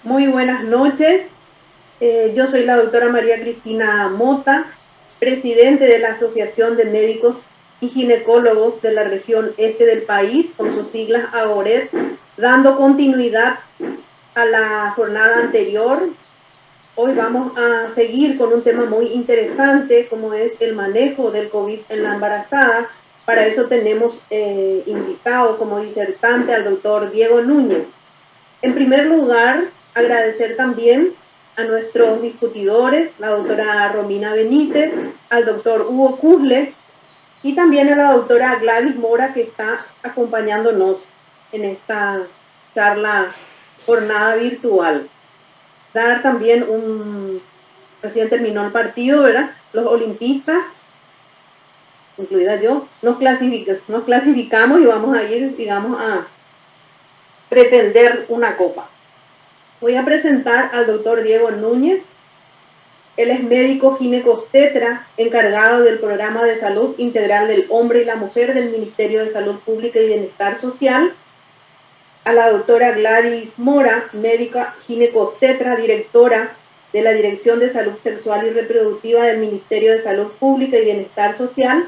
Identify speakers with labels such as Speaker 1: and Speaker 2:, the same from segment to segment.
Speaker 1: Muy buenas noches. Yo soy la doctora María Cristina Mota, presidente de la Asociación de Médicos y Ginecólogos de la región este del país, con sus siglas AGORET, dando continuidad a la jornada anterior. Hoy vamos a seguir con un tema muy interesante, como es el manejo del COVID en la embarazada. Para eso tenemos invitado como disertante al doctor Diego Núñez. En primer lugar, agradecer también a nuestros discutidores, la doctora Romina Benítez, al doctor Hugo Kuzle y también a la doctora Gladys Mora, que está acompañándonos en esta charla jornada virtual. Dar también recién terminó el partido, ¿verdad? Los olimpistas, incluida yo, nos clasificamos y vamos a ir, digamos, a pretender una copa. Voy a presentar al doctor Diego Núñez. Él es médico ginecobstetra, encargado del programa de salud integral del hombre y la mujer del Ministerio de Salud Pública y Bienestar Social. A la doctora Gladys Mora, médica ginecobstetra, directora de la Dirección de Salud Sexual y Reproductiva del Ministerio de Salud Pública y Bienestar Social.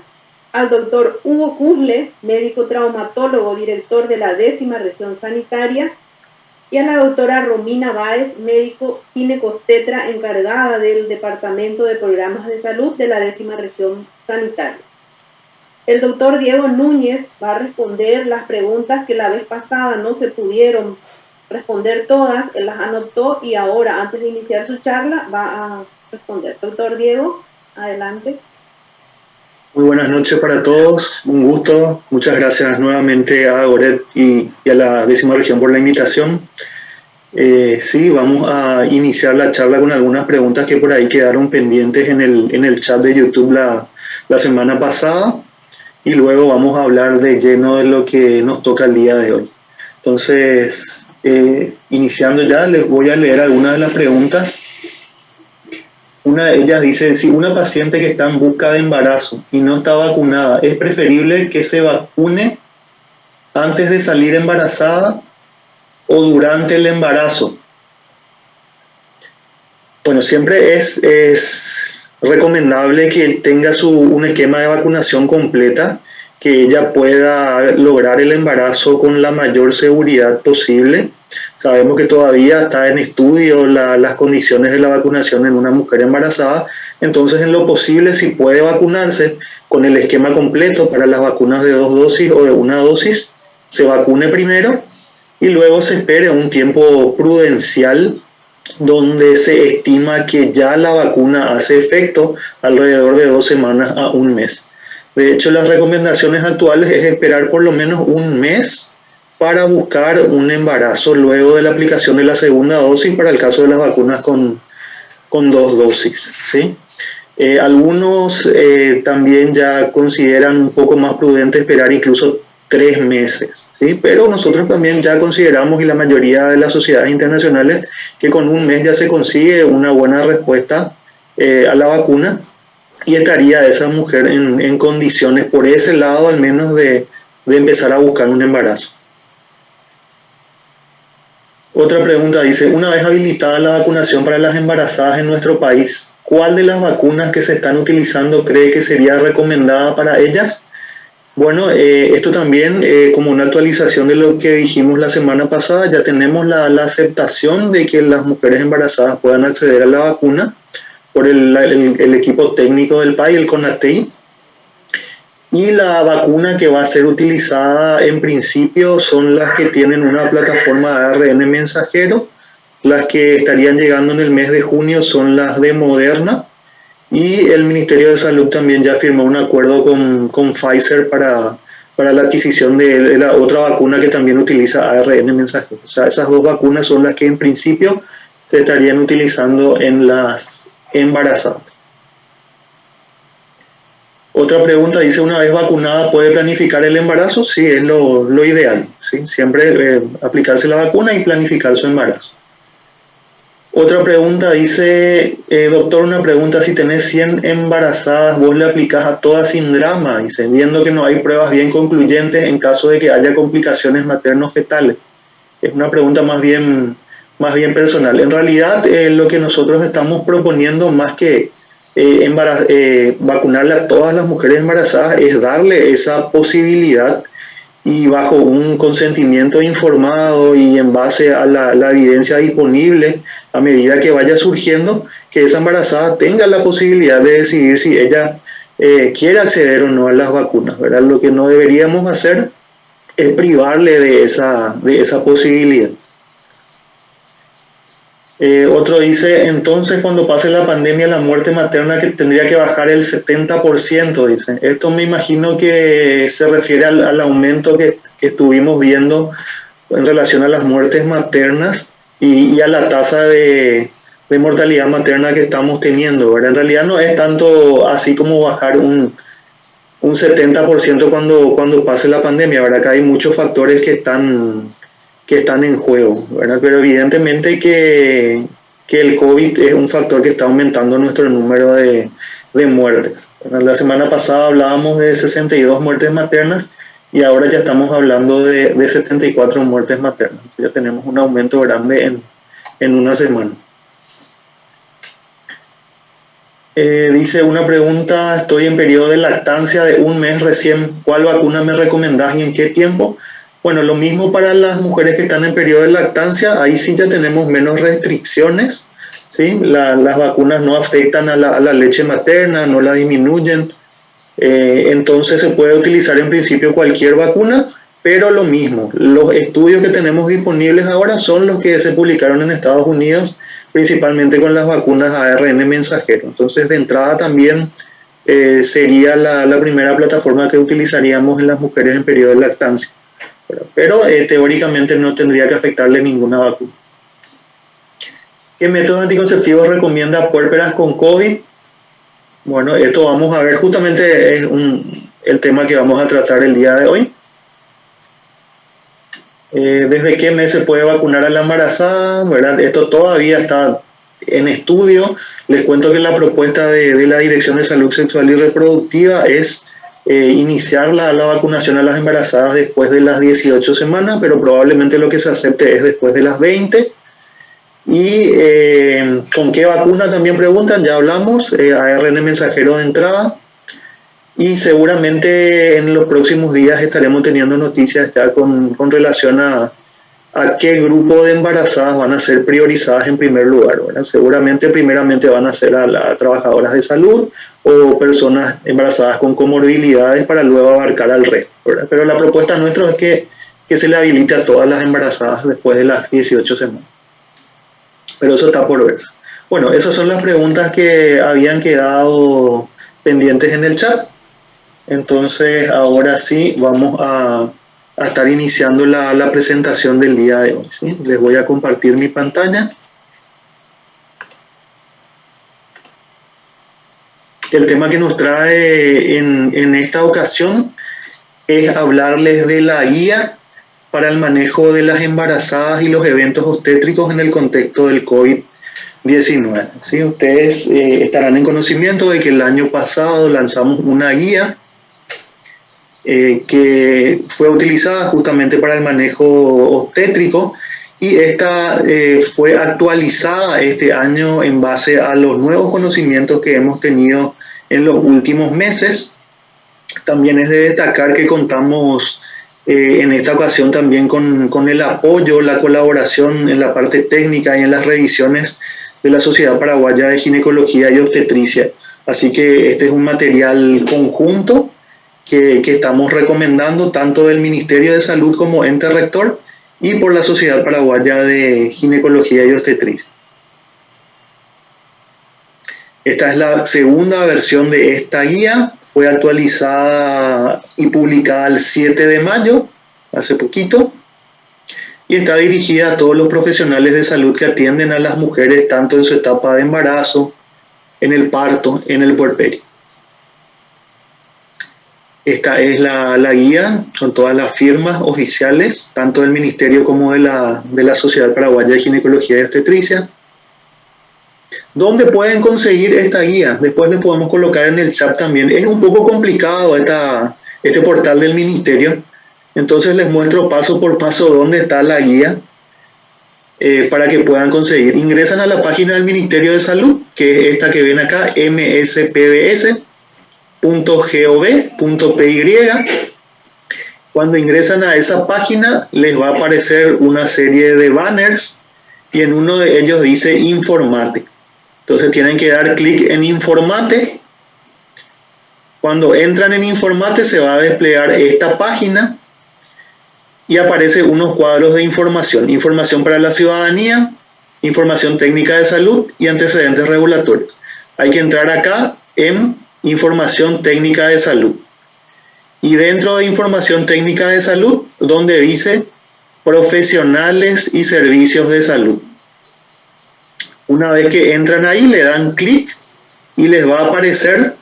Speaker 1: Al doctor Hugo Kuzle, médico traumatólogo, director de la 10ª región sanitaria, y a la doctora Romina Báez, médico ginecobstetra, encargada del Departamento de Programas de Salud de la 10ª región sanitaria. El doctor Diego Núñez va a responder las preguntas que la vez pasada no se pudieron responder todas, él las anotó y ahora, antes de iniciar su charla, va a responder. Doctor Diego, adelante.
Speaker 2: Muy buenas noches para todos, un gusto. Muchas gracias nuevamente a Goret y a la 10ª región por la invitación. Sí, vamos a iniciar la charla con algunas preguntas que por ahí quedaron pendientes en el chat de YouTube la semana pasada y luego vamos a hablar de lleno de lo que nos toca el día de hoy. Entonces, iniciando ya, les voy a leer algunas de las preguntas. Una de ellas dice, si una paciente que está en busca de embarazo y no está vacunada, ¿es preferible que se vacune antes de salir embarazada o durante el embarazo? Bueno, siempre es recomendable que tenga un esquema de vacunación completa, que ella pueda lograr el embarazo con la mayor seguridad posible. Sabemos que todavía está en estudio las condiciones de la vacunación en una mujer embarazada, entonces en lo posible si puede vacunarse con el esquema completo para las vacunas de 2 dosis o de 1 dosis, se vacune primero y luego se espere un tiempo prudencial donde se estima que ya la vacuna hace efecto alrededor de 2 semanas a 1 mes. De hecho, las recomendaciones actuales es esperar por lo menos 1 mes para buscar un embarazo luego de la aplicación de la segunda dosis para el caso de las vacunas con 2 dosis, ¿sí? Algunos también ya consideran un poco más prudente esperar incluso 3 meses, ¿sí? Pero nosotros también ya consideramos, y la mayoría de las sociedades internacionales, que con 1 mes ya se consigue una buena respuesta a la vacuna y estaría esa mujer en condiciones, por ese lado al menos, de empezar a buscar un embarazo. Otra pregunta dice, una vez habilitada la vacunación para las embarazadas en nuestro país, ¿cuál de las vacunas que se están utilizando cree que sería recomendada para ellas? Bueno, esto también como una actualización de lo que dijimos la semana pasada, ya tenemos la aceptación de que las mujeres embarazadas puedan acceder a la vacuna por el equipo técnico del PAI, el CONATEI, y la vacuna que va a ser utilizada en principio son las que tienen una plataforma de ARN mensajero. Las que estarían llegando en el mes de junio son las de Moderna, y el Ministerio de Salud también ya firmó un acuerdo con Pfizer para la adquisición de la otra vacuna que también utiliza ARN mensajero. O sea, esas 2 vacunas son las que en principio se estarían utilizando en las embarazadas. Otra pregunta dice, ¿una vez vacunada puede planificar el embarazo? Sí, es lo ideal, ¿sí? Siempre aplicarse la vacuna y planificar su embarazo. Otra pregunta dice, doctor, una pregunta, si tenés 100 embarazadas, ¿vos le aplicás a todas sin drama? Dice, viendo que no hay pruebas bien concluyentes en caso de que haya complicaciones materno-fetales. Es una pregunta más bien más bien personal. En realidad, lo que nosotros estamos proponiendo, más que vacunarle a todas las mujeres embarazadas, es darle esa posibilidad, y bajo un consentimiento informado y en base a la evidencia disponible a medida que vaya surgiendo, que esa embarazada tenga la posibilidad de decidir si ella quiere acceder o no a las vacunas, ¿verdad? Lo que no deberíamos hacer es privarle de esa posibilidad. Otro dice, entonces cuando pase la pandemia, la muerte materna que tendría que bajar el 70%, dice. Esto me imagino que se refiere al aumento que estuvimos viendo en relación a las muertes maternas y a la tasa de mortalidad materna que estamos teniendo, ¿verdad? En realidad no es tanto así como bajar un 70% cuando pase la pandemia, ¿verdad? Acá hay muchos factores que están en juego, ¿verdad? Pero evidentemente que el COVID es un factor que está aumentando nuestro número de muertes. La semana pasada hablábamos de 62 muertes maternas y ahora ya estamos hablando de 74 muertes maternas. Ya tenemos un aumento grande en una semana. Dice una pregunta, estoy en periodo de lactancia de un mes recién, ¿cuál vacuna me recomendás y en qué tiempo? Bueno, lo mismo para las mujeres que están en periodo de lactancia, ahí sí ya tenemos menos restricciones, ¿sí? Las vacunas no afectan a la leche materna, no la disminuyen, entonces se puede utilizar en principio cualquier vacuna, pero lo mismo, los estudios que tenemos disponibles ahora son los que se publicaron en Estados Unidos, principalmente con las vacunas ARN mensajero. Entonces, de entrada también sería la primera plataforma que utilizaríamos en las mujeres en periodo de lactancia. Pero teóricamente no tendría que afectarle ninguna vacuna. ¿Qué métodos anticonceptivos recomienda puérperas con COVID? Bueno, esto vamos a ver, justamente es el tema que vamos a tratar el día de hoy. ¿Desde qué mes se puede vacunar a la embarazada? ¿Verdad? Esto todavía está en estudio. Les cuento que la propuesta de la Dirección de Salud Sexual y Reproductiva es iniciar la vacunación a las embarazadas después de las 18 semanas, pero probablemente lo que se acepte es después de las 20. ¿Y con qué vacuna también preguntan? Ya hablamos, ARN mensajero de entrada. Y seguramente en los próximos días estaremos teniendo noticias ya con relación a qué grupo de embarazadas van a ser priorizadas en primer lugar, ¿verdad? Seguramente primeramente van a ser a las trabajadoras de salud o personas embarazadas con comorbilidades para luego abarcar al resto, ¿verdad? Pero la propuesta nuestra es que se le habilite a todas las embarazadas después de las 18 semanas. Pero eso está por verse. Bueno, esas son las preguntas que habían quedado pendientes en el chat. Entonces, ahora sí, vamos a estar iniciando la presentación del día de hoy, ¿sí? Les voy a compartir mi pantalla. El tema que nos trae en esta ocasión es hablarles de la guía para el manejo de las embarazadas y los eventos obstétricos en el contexto del COVID-19. ¿Sí? Ustedes estarán en conocimiento de que el año pasado lanzamos una guía que fue utilizada justamente para el manejo obstétrico y esta fue actualizada este año en base a los nuevos conocimientos que hemos tenido en los últimos meses. También es de destacar que contamos en esta ocasión también con el apoyo, la colaboración en la parte técnica y en las revisiones de la Sociedad Paraguaya de Ginecología y Obstetricia. Así que este es un material conjunto que estamos recomendando tanto del Ministerio de Salud como ente rector y por la Sociedad Paraguaya de Ginecología y Obstetricia. Esta es la segunda versión de esta guía, fue actualizada y publicada el 7 de mayo, hace poquito, y está dirigida a todos los profesionales de salud que atienden a las mujeres tanto en su etapa de embarazo, en el parto, en el puerperio. Esta es la guía con todas las firmas oficiales, tanto del Ministerio como de la Sociedad Paraguaya de Ginecología y Obstetricia. ¿Dónde pueden conseguir esta guía? Después le podemos colocar en el chat también. Es un poco complicado este portal del Ministerio, entonces les muestro paso por paso dónde está la guía. para que puedan conseguir. Ingresan a la página del Ministerio de Salud, que es esta que ven acá, mspbs.gov.py. Cuando ingresan a esa página, les va a aparecer una serie de banners y en uno de ellos dice Informate. Entonces tienen que dar clic en Informate. Cuando entran en Informate se va a desplegar esta página y aparece unos cuadros de información. Información para la ciudadanía, información técnica de salud y antecedentes regulatorios. Hay que entrar acá en información técnica de salud. Y dentro de información técnica de salud, donde dice profesionales y servicios de salud. Una vez que entran ahí, le dan clic y les va a aparecer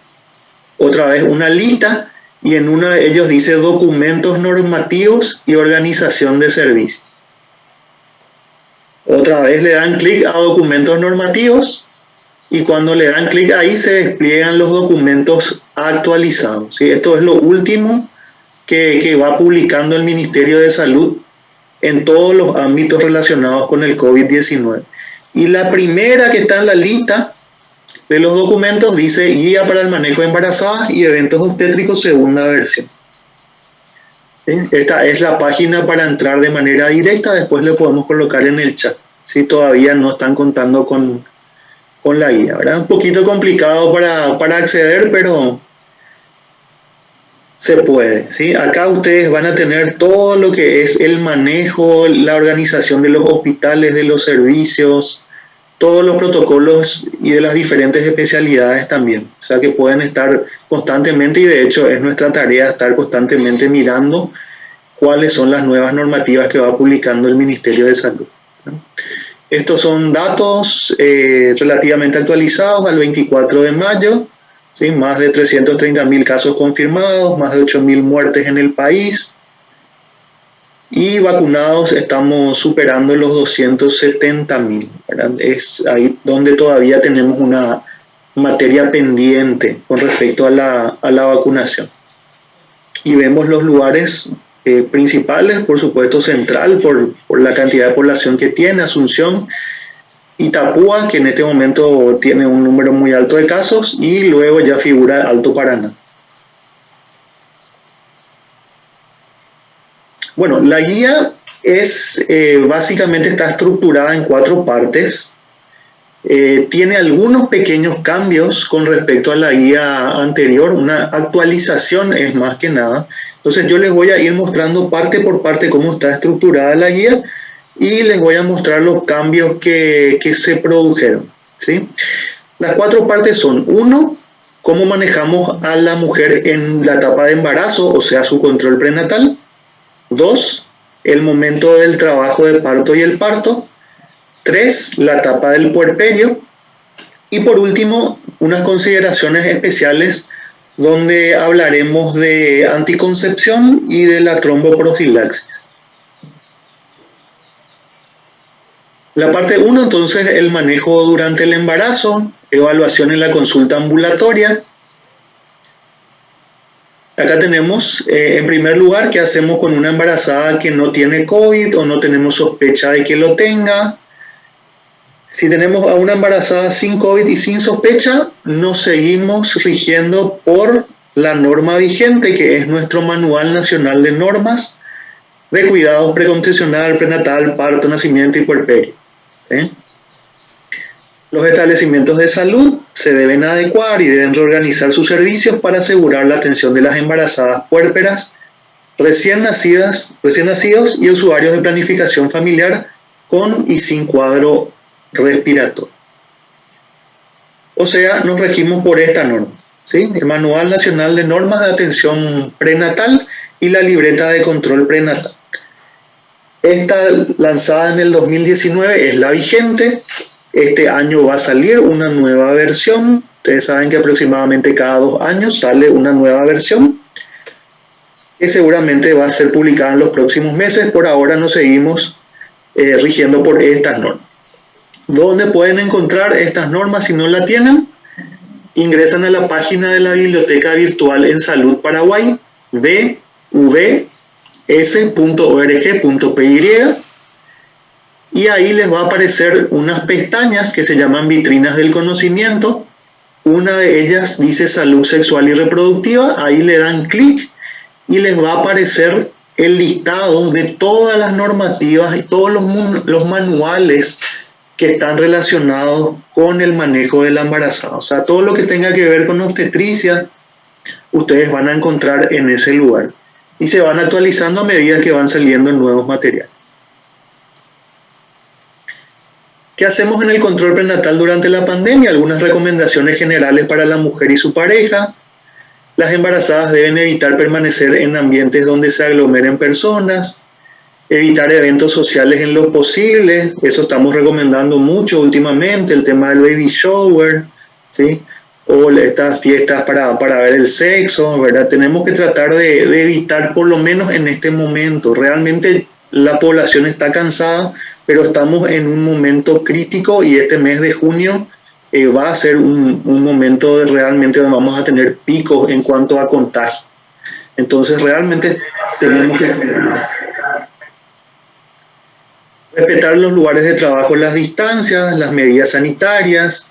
Speaker 2: otra vez una lista y en uno de ellos dice documentos normativos y organización de servicios. Otra vez le dan clic a documentos normativos y cuando le dan clic ahí se despliegan los documentos actualizados. ¿Sí? Esto es lo último que va publicando el Ministerio de Salud en todos los ámbitos relacionados con el COVID-19. Y la primera que está en la lista de los documentos dice Guía para el manejo de embarazadas y eventos obstétricos, segunda versión. ¿Sí? Esta es la página para entrar de manera directa, después le podemos colocar en el chat, si todavía no están contando con la guía, ¿verdad? Un poquito complicado para acceder, pero se puede, ¿sí? Acá ustedes van a tener todo lo que es el manejo, la organización de los hospitales, de los servicios, todos los protocolos y de las diferentes especialidades también. O sea que pueden estar constantemente, y de hecho es nuestra tarea estar constantemente mirando cuáles son las nuevas normativas que va publicando el Ministerio de Salud, ¿no? Estos son datos relativamente actualizados al 24 de mayo, ¿sí? Más de 330.000 casos confirmados, más de 8.000 muertes en el país. Y vacunados estamos superando los 270.000, ¿verdad? Es ahí donde todavía tenemos una materia pendiente con respecto a la vacunación. Y vemos los lugares principales, por supuesto Central, por la cantidad de población que tiene, Asunción, Itapúa, que en este momento tiene un número muy alto de casos, y luego ya figura Alto Paraná. Bueno, la guía básicamente está estructurada en 4 partes. Tiene algunos pequeños cambios con respecto a la guía anterior, una actualización es más que nada. Entonces yo les voy a ir mostrando parte por parte cómo está estructurada la guía y les voy a mostrar los cambios que se produjeron, ¿sí? Las 4 partes son: 1, cómo manejamos a la mujer en la etapa de embarazo, o sea, su control prenatal. 2, el momento del trabajo de parto y el parto. 3, la etapa del puerperio. Y por último, unas consideraciones especiales donde hablaremos de anticoncepción y de la tromboprofilaxis. La parte 1, entonces, el manejo durante el embarazo, evaluación en la consulta ambulatoria. Acá tenemos, en primer lugar, qué hacemos con una embarazada que no tiene COVID o no tenemos sospecha de que lo tenga. Si tenemos a una embarazada sin COVID y sin sospecha, nos seguimos rigiendo por la norma vigente, que es nuestro Manual Nacional de Normas de Cuidados Preconcepcional, Prenatal, Parto, Nacimiento y Puerperio, ¿sí? Los establecimientos de salud se deben adecuar y deben reorganizar sus servicios para asegurar la atención de las embarazadas puérperas, recién nacidos y usuarios de planificación familiar con y sin cuadro respiratorio. O sea, nos regimos por esta norma, ¿sí? El Manual Nacional de Normas de Atención Prenatal y la Libreta de Control Prenatal. Esta, lanzada en el 2019, es la vigente. Este año va a salir una nueva versión. Ustedes saben que aproximadamente cada 2 años sale una nueva versión, que seguramente va a ser publicada en los próximos meses. Por ahora nos seguimos rigiendo por estas normas. ¿Dónde pueden encontrar estas normas si no la tienen? Ingresan a la página de la Biblioteca Virtual en Salud Paraguay, bvs.org.py. y ahí les va a aparecer unas pestañas que se llaman vitrinas del conocimiento. Una de ellas dice salud sexual y reproductiva, ahí le dan clic y les va a aparecer el listado de todas las normativas y todos los manuales que están relacionados con el manejo de la embarazada. O sea, todo lo que tenga que ver con obstetricia, ustedes van a encontrar en ese lugar. Y se van actualizando a medida que van saliendo nuevos materiales. ¿Qué hacemos en el control prenatal durante la pandemia? Algunas recomendaciones generales para la mujer y su pareja. Las embarazadas deben evitar permanecer en ambientes donde se aglomeren personas, evitar eventos sociales en lo posible, eso estamos recomendando mucho últimamente, el tema del baby shower, ¿sí? O estas fiestas para ver el sexo, ¿verdad? Tenemos que tratar de evitar, por lo menos en este momento. Realmente la población está cansada, pero estamos en un momento crítico y este mes de junio va a ser un momento realmente donde vamos a tener picos en cuanto a contagio. Entonces realmente tenemos que respetar los lugares de trabajo, las distancias, las medidas sanitarias.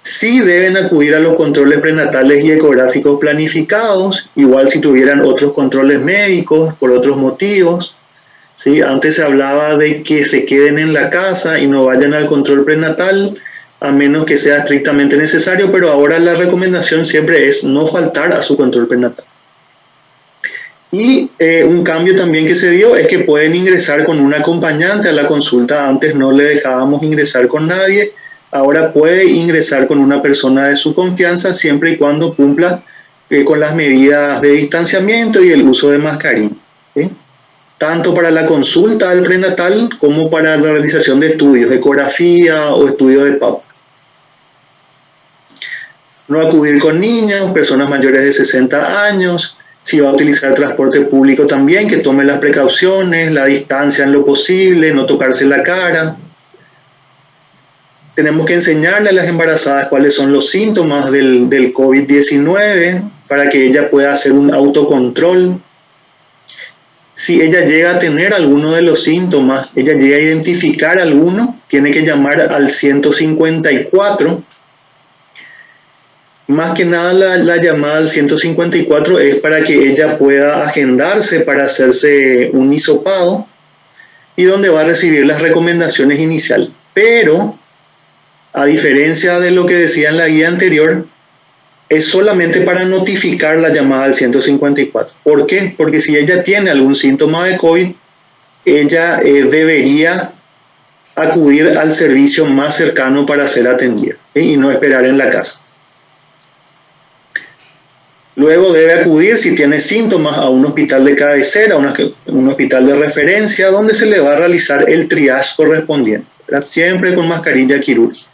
Speaker 2: Sí deben acudir a los controles prenatales y ecográficos planificados, igual si tuvieran otros controles médicos por otros motivos. ¿Sí? Antes se hablaba de que se queden en la casa y no vayan al control prenatal, a menos que sea estrictamente necesario, pero ahora la recomendación siempre es no faltar a su control prenatal. Y un cambio también que se dio es que pueden ingresar con un acompañante a la consulta. Antes no le dejábamos ingresar con nadie, ahora puede ingresar con una persona de su confianza siempre y cuando cumpla con las medidas de distanciamiento y el uso de mascarilla, ¿sí? Tanto para la consulta al prenatal como para la realización de estudios, ecografía o estudio de PAP. No acudir con niños, personas mayores de 60 años, si va a utilizar transporte público también, que tome las precauciones, la distancia en lo posible, no tocarse la cara. Tenemos que enseñarle a las embarazadas cuáles son los síntomas del COVID-19 para que ella pueda hacer un autocontrol. Si ella llega a tener alguno de los síntomas, ella llega a identificar alguno, tiene que llamar al 154. Más que nada la llamada al 154 es para que ella pueda agendarse para hacerse un hisopado y donde va a recibir las recomendaciones iniciales. Pero, a diferencia de lo que decía en la guía anterior, es solamente para notificar la llamada al 154. ¿Por qué? Porque si ella tiene algún síntoma de COVID, ella debería acudir al servicio más cercano para ser atendida, ¿sí? Y no esperar en la casa. Luego debe acudir, si tiene síntomas, a un hospital de cabecera, un hospital de referencia, donde se le va a realizar el triage correspondiente, ¿verdad? Siempre con mascarilla quirúrgica.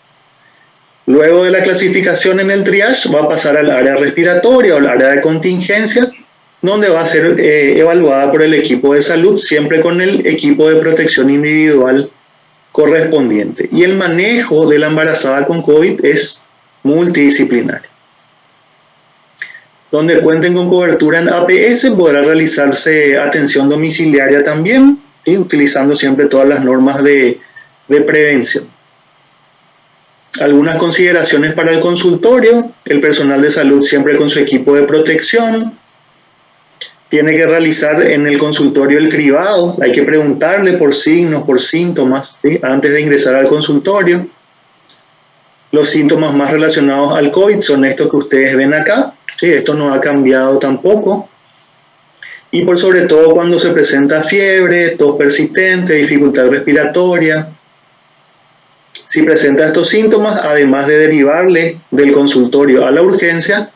Speaker 2: Luego de la clasificación en el triage, va a pasar al área respiratoria o al área de contingencia, donde va a ser evaluada por el equipo de salud, siempre con el equipo de protección individual correspondiente. Y el manejo de la embarazada con COVID es multidisciplinario. Donde cuenten con cobertura en APS, podrá realizarse atención domiciliaria también, ¿sí? Utilizando siempre todas las normas de prevención. Algunas consideraciones para el consultorio: el personal de salud siempre con su equipo de protección. Tiene que realizar en el consultorio el cribado, hay que preguntarle por signos, por síntomas, ¿sí? Antes de ingresar al consultorio. Los síntomas más relacionados al COVID son estos que ustedes ven acá, ¿sí? Esto no ha cambiado tampoco. Y por sobre todo cuando se presenta fiebre, tos persistente, dificultad respiratoria. Si presenta estos síntomas, además de derivarle del consultorio a la urgencia,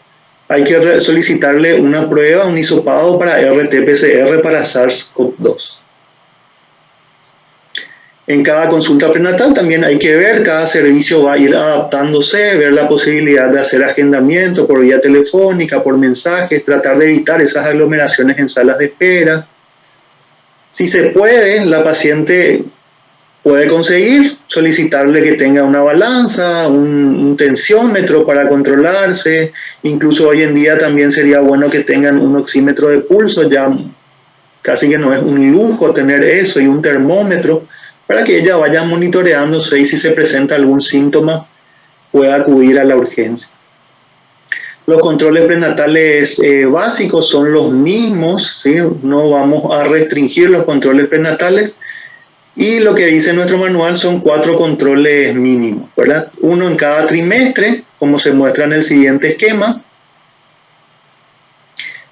Speaker 2: hay que solicitarle una prueba, un hisopado para RT-PCR para SARS-CoV-2. En cada consulta prenatal también hay que ver, cada servicio va a ir adaptándose, ver la posibilidad de hacer agendamiento por vía telefónica, por mensajes, tratar de evitar esas aglomeraciones en salas de espera. Si se puede, la paciente puede conseguir solicitarle que tenga una balanza, un tensiómetro para controlarse. Incluso hoy en día también sería bueno que tengan un oxímetro de pulso, ya casi que no es un lujo tener eso, y un termómetro para que ella vaya monitoreándose y si se presenta algún síntoma pueda acudir a la urgencia. Los controles prenatales básicos son los mismos, ¿sí? No vamos a restringir los controles prenatales. Y lo que dice nuestro manual son 4 controles mínimos, ¿verdad? 1 en cada trimestre, como se muestra en el siguiente esquema.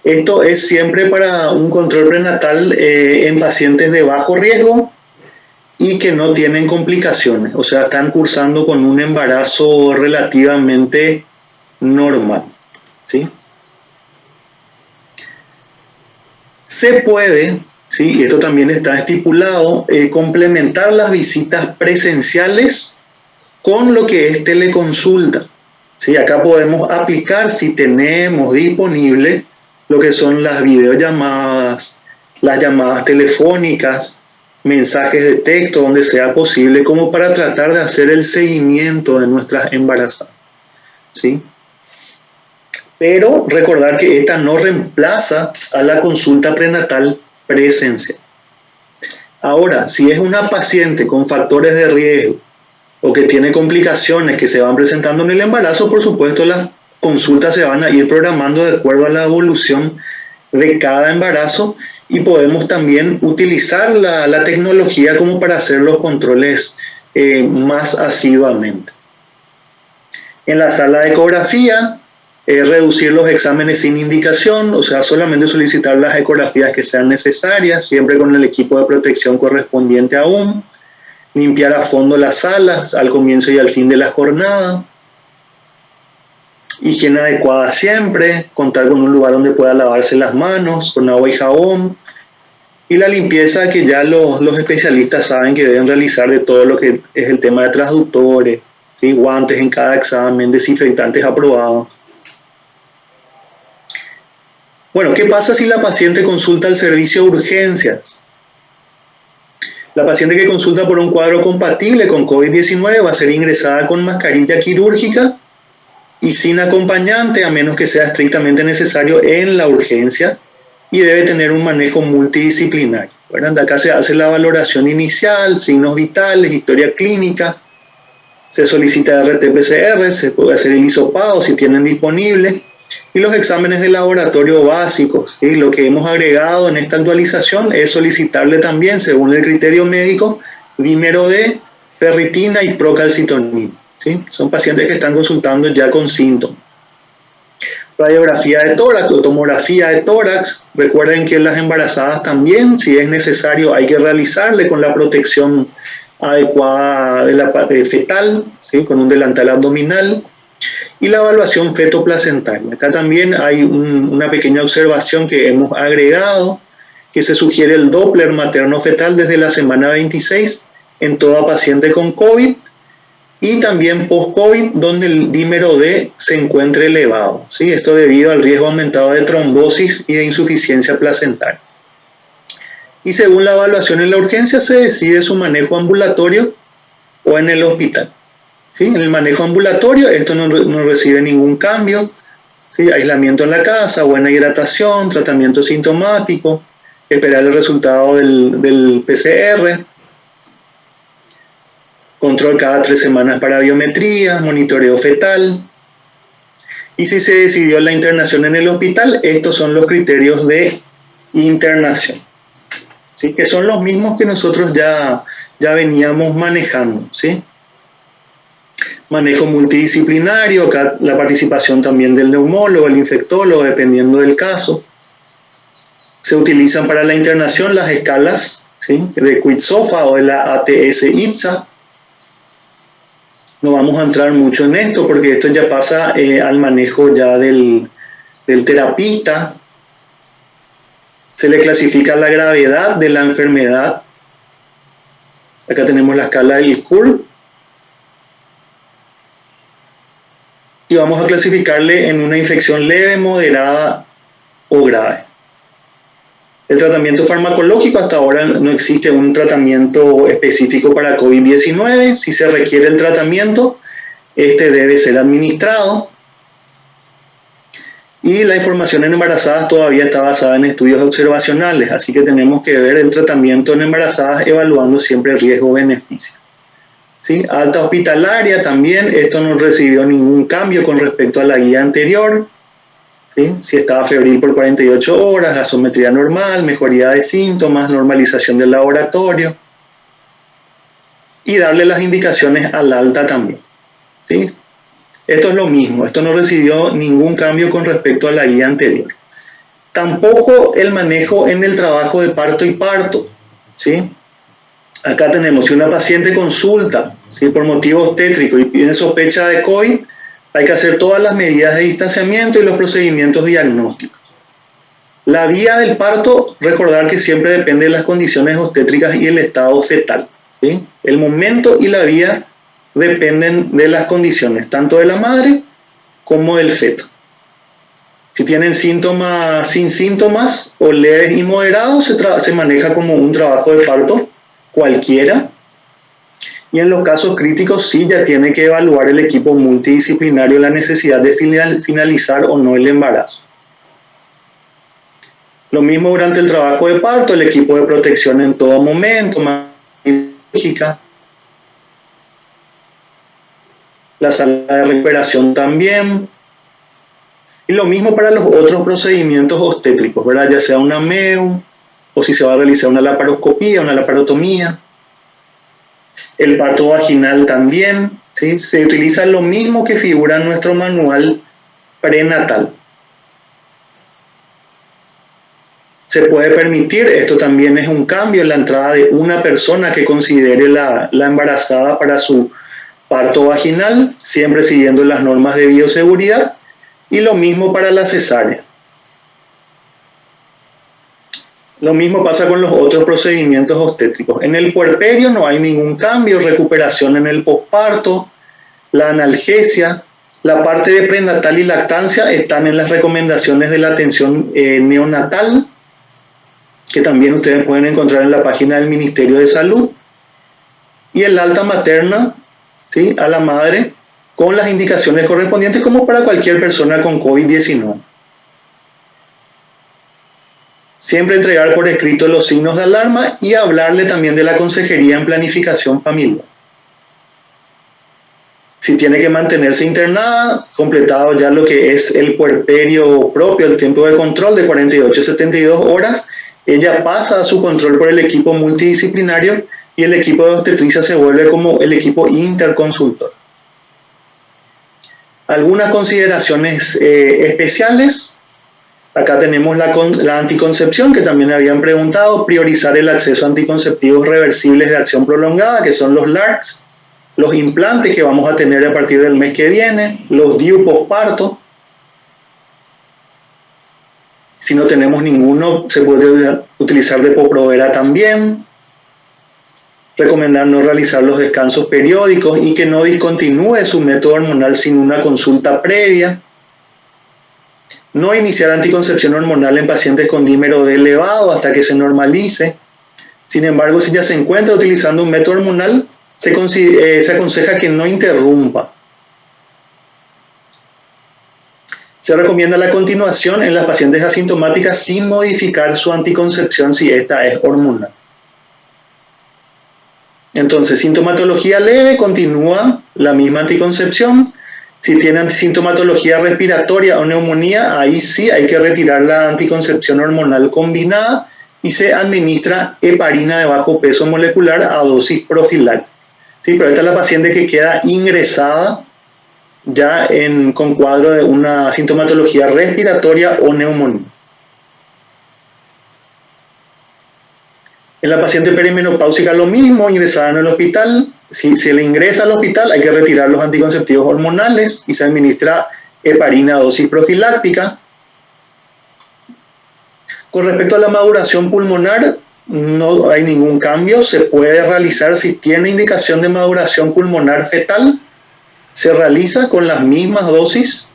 Speaker 2: Esto es siempre para un control prenatal en pacientes de bajo riesgo y que no tienen complicaciones, o sea, están cursando con un embarazo relativamente normal, ¿sí? Se puede, ¿sí? Y esto también está estipulado, complementar las visitas presenciales con lo que es teleconsulta, ¿sí? Acá podemos aplicar, si tenemos disponible, lo que son las videollamadas, las llamadas telefónicas, mensajes de texto donde sea posible, como para tratar de hacer el seguimiento de nuestras embarazadas, ¿sí? Pero recordar que esta no reemplaza a la consulta prenatal presencial. Ahora, si es una paciente con factores de riesgo o que tiene complicaciones que se van presentando en el embarazo, por supuesto las consultas se van a ir programando de acuerdo a la evolución de cada embarazo y podemos también utilizar la tecnología como para hacer los controles más asiduamente. En la sala de ecografía, reducir los exámenes sin indicación, o sea, solamente solicitar las ecografías que sean necesarias, siempre con el equipo de protección correspondiente aún, limpiar a fondo las salas al comienzo y al fin de la jornada, higiene adecuada siempre, contar con un lugar donde pueda lavarse las manos con agua y jabón, y la limpieza que ya los especialistas saben que deben realizar de todo lo que es el tema de transductores, ¿sí? Guantes en cada examen, desinfectantes aprobados. Bueno, ¿qué pasa si la paciente consulta al servicio de urgencias? La paciente que consulta por un cuadro compatible con COVID-19 va a ser ingresada con mascarilla quirúrgica y sin acompañante, a menos que sea estrictamente necesario en la urgencia, y debe tener un manejo multidisciplinario, ¿verdad? Acá se hace la valoración inicial, signos vitales, historia clínica, se solicita RT-PCR, se puede hacer el hisopado si tienen disponible, y los exámenes de laboratorio básicos, ¿sí? Lo que hemos agregado en esta actualización es solicitarle también, según el criterio médico, dímero D, ferritina y procalcitonina, ¿sí? Son pacientes que están consultando ya con síntomas. Radiografía de tórax o tomografía de tórax. Recuerden que las embarazadas también, si es necesario, hay que realizarle con la protección adecuada de la fetal, ¿sí? Con un delantal abdominal. Y la evaluación fetoplacentaria. Acá también hay una pequeña observación que hemos agregado, que se sugiere el Doppler materno-fetal desde la semana 26 en toda paciente con COVID y también post-COVID donde el dímero D se encuentre elevado, ¿sí? Esto debido al riesgo aumentado de trombosis y de insuficiencia placentaria. Y según la evaluación en la urgencia se decide su manejo ambulatorio o en el hospital. ¿Sí? En el manejo ambulatorio esto no recibe ningún cambio, ¿sí? Aislamiento en la casa, buena hidratación, tratamiento sintomático, esperar el resultado del PCR, control cada 3 semanas para biometría, monitoreo fetal. Y si se decidió la internación en el hospital, estos son los criterios de internación, ¿sí? Que son los mismos que nosotros ya veníamos manejando, ¿sí? Manejo multidisciplinario, acá la participación también del neumólogo, el infectólogo, dependiendo del caso. Se utilizan para la internación las escalas, ¿sí? De Quid-SOFA o de la ATS-ITSA. No vamos a entrar mucho en esto porque esto ya pasa al manejo ya del terapista. Se le clasifica la gravedad de la enfermedad. Acá tenemos la escala del CUR. Y vamos a clasificarle en una infección leve, moderada o grave. El tratamiento farmacológico, hasta ahora no existe un tratamiento específico para COVID-19. Si se requiere el tratamiento, este debe ser administrado. Y la información en embarazadas todavía está basada en estudios observacionales, así que tenemos que ver el tratamiento en embarazadas evaluando siempre riesgo-beneficio. ¿Sí? Alta hospitalaria también, esto no recibió ningún cambio con respecto a la guía anterior. ¿Sí? Si estaba febril por 48 horas, gasometría normal, mejoría de síntomas, normalización del laboratorio. Y darle las indicaciones al alta también. ¿Sí? Esto es lo mismo, esto no recibió ningún cambio con respecto a la guía anterior. Tampoco el manejo en el trabajo de parto y parto. ¿Sí? Acá tenemos, si una paciente consulta, ¿sí?, por motivo obstétrico y tiene sospecha de COVID, hay que hacer todas las medidas de distanciamiento y los procedimientos diagnósticos. La vía del parto, recordar que siempre depende de las condiciones obstétricas y el estado fetal. ¿Sí? El momento y la vía dependen de las condiciones, tanto de la madre como del feto. Si tienen síntomas sin síntomas o leves y moderados, se maneja como un trabajo de parto cualquiera. Y en los casos críticos sí ya tiene que evaluar el equipo multidisciplinario la necesidad de finalizar o no el embarazo. Lo mismo durante el trabajo de parto, el equipo de protección en todo momento, la sala de recuperación también. Y lo mismo para los otros procedimientos obstétricos, ¿verdad? Ya sea una MEU o si se va a realizar una laparoscopía, una laparotomía. El parto vaginal también, ¿sí? Se utiliza lo mismo que figura en nuestro manual prenatal. Se puede permitir, esto también es un cambio, en la entrada de una persona que considere la embarazada para su parto vaginal, siempre siguiendo las normas de bioseguridad, y lo mismo para la cesárea. Lo mismo pasa con los otros procedimientos obstétricos. En el puerperio no hay ningún cambio, recuperación en el posparto, la analgesia, la parte de prenatal y lactancia están en las recomendaciones de la atención neonatal, que también ustedes pueden encontrar en la página del Ministerio de Salud. Y el alta materna, ¿sí?, a la madre, con las indicaciones correspondientes como para cualquier persona con COVID-19. Siempre entregar por escrito los signos de alarma y hablarle también de la consejería en planificación familiar. Si tiene que mantenerse internada, completado ya lo que es el puerperio propio, el tiempo de control de 48 a 72 horas, ella pasa a su control por el equipo multidisciplinario y el equipo de obstetricia se vuelve como el equipo interconsultor. Algunas consideraciones especiales. Acá tenemos la anticoncepción, que también habían preguntado, priorizar el acceso a anticonceptivos reversibles de acción prolongada, que son los LARCs, los implantes que vamos a tener a partir del mes que viene, los DIU posparto. Si no tenemos ninguno, se puede utilizar Depo-Provera también. Recomendar no realizar los descansos periódicos y que no discontinúe su método hormonal sin una consulta previa. No iniciar anticoncepción hormonal en pacientes con dímero D elevado hasta que se normalice. Sin embargo, si ya se encuentra utilizando un método hormonal, se aconseja que no interrumpa. Se recomienda la continuación en las pacientes asintomáticas sin modificar su anticoncepción si esta es hormonal. Entonces, sintomatología leve, continúa la misma anticoncepción. Si tienen sintomatología respiratoria o neumonía, ahí sí hay que retirar la anticoncepción hormonal combinada y se administra heparina de bajo peso molecular a dosis profiláctica. Sí, pero esta es la paciente que queda ingresada ya con cuadro de una sintomatología respiratoria o neumonía. En la paciente perimenopáusica lo mismo, ingresada en el hospital. Si se le ingresa al hospital, hay que retirar los anticonceptivos hormonales y se administra heparina a dosis profiláctica. Con respecto a la maduración pulmonar, no hay ningún cambio. Se puede realizar si tiene indicación de maduración pulmonar fetal. Se realiza con las mismas dosis,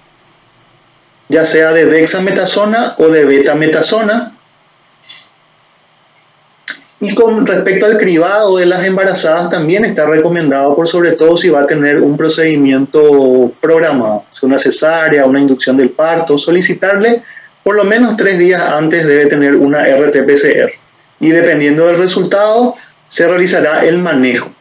Speaker 2: ya sea de dexametasona o de betametasona. Y con respecto al cribado de las embarazadas, también está recomendado, por sobre todo si va a tener un procedimiento programado, una cesárea, una inducción del parto, solicitarle por lo menos 3 días antes debe tener una RT-PCR. Y dependiendo del resultado, se realizará el manejo.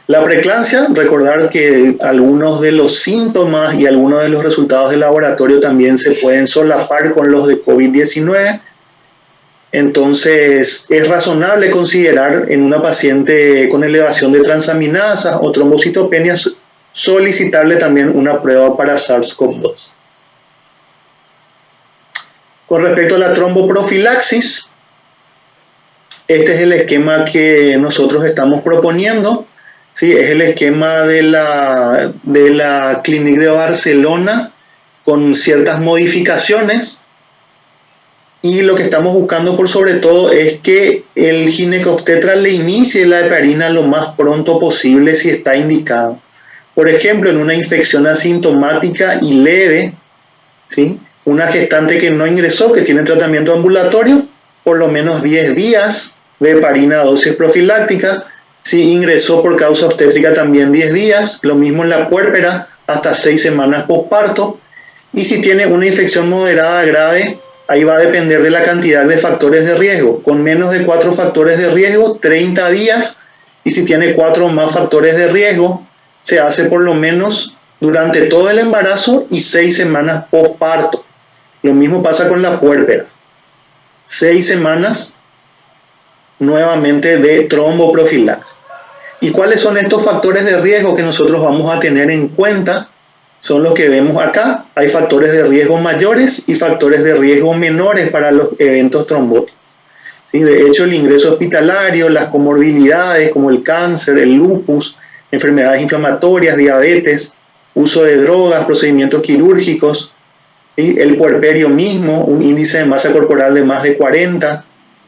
Speaker 2: La preeclampsia, recordar que algunos de los síntomas y algunos de los resultados del laboratorio también se pueden solapar con los de COVID-19. Entonces, es razonable considerar en una paciente con elevación de transaminasas o trombocitopenias solicitarle también una prueba para SARS-CoV-2. Con respecto a la tromboprofilaxis, este es el esquema que nosotros estamos proponiendo. Sí, es el esquema de la Clínica de Barcelona con ciertas modificaciones. Y lo que estamos buscando por sobre todo es que el ginecobstetra le inicie la heparina lo más pronto posible si está indicado. Por ejemplo, en una infección asintomática y leve, ¿sí? Una gestante que no ingresó, que tiene tratamiento ambulatorio, por lo menos 10 días de heparina dosis profiláctica. Si ingresó por causa obstétrica, también 10 días. Lo mismo en la puérpera, hasta 6 semanas posparto. Y si tiene una infección moderada grave, ahí va a depender de la cantidad de factores de riesgo. Con menos de 4 factores de riesgo, 30 días. Y si tiene 4 o más factores de riesgo, se hace por lo menos durante todo el embarazo y 6 semanas posparto. Lo mismo pasa con la puérpera. 6 semanas nuevamente de tromboprofilaxis. ¿Y cuáles son estos factores de riesgo que nosotros vamos a tener en cuenta? Son los que vemos acá. Hay factores de riesgo mayores y factores de riesgo menores para los eventos trombóticos. ¿Sí? De hecho, el ingreso hospitalario, las comorbilidades como el cáncer, el lupus, enfermedades inflamatorias, diabetes, uso de drogas, procedimientos quirúrgicos, ¿sí? El puerperio mismo, un índice de masa corporal de más de 40,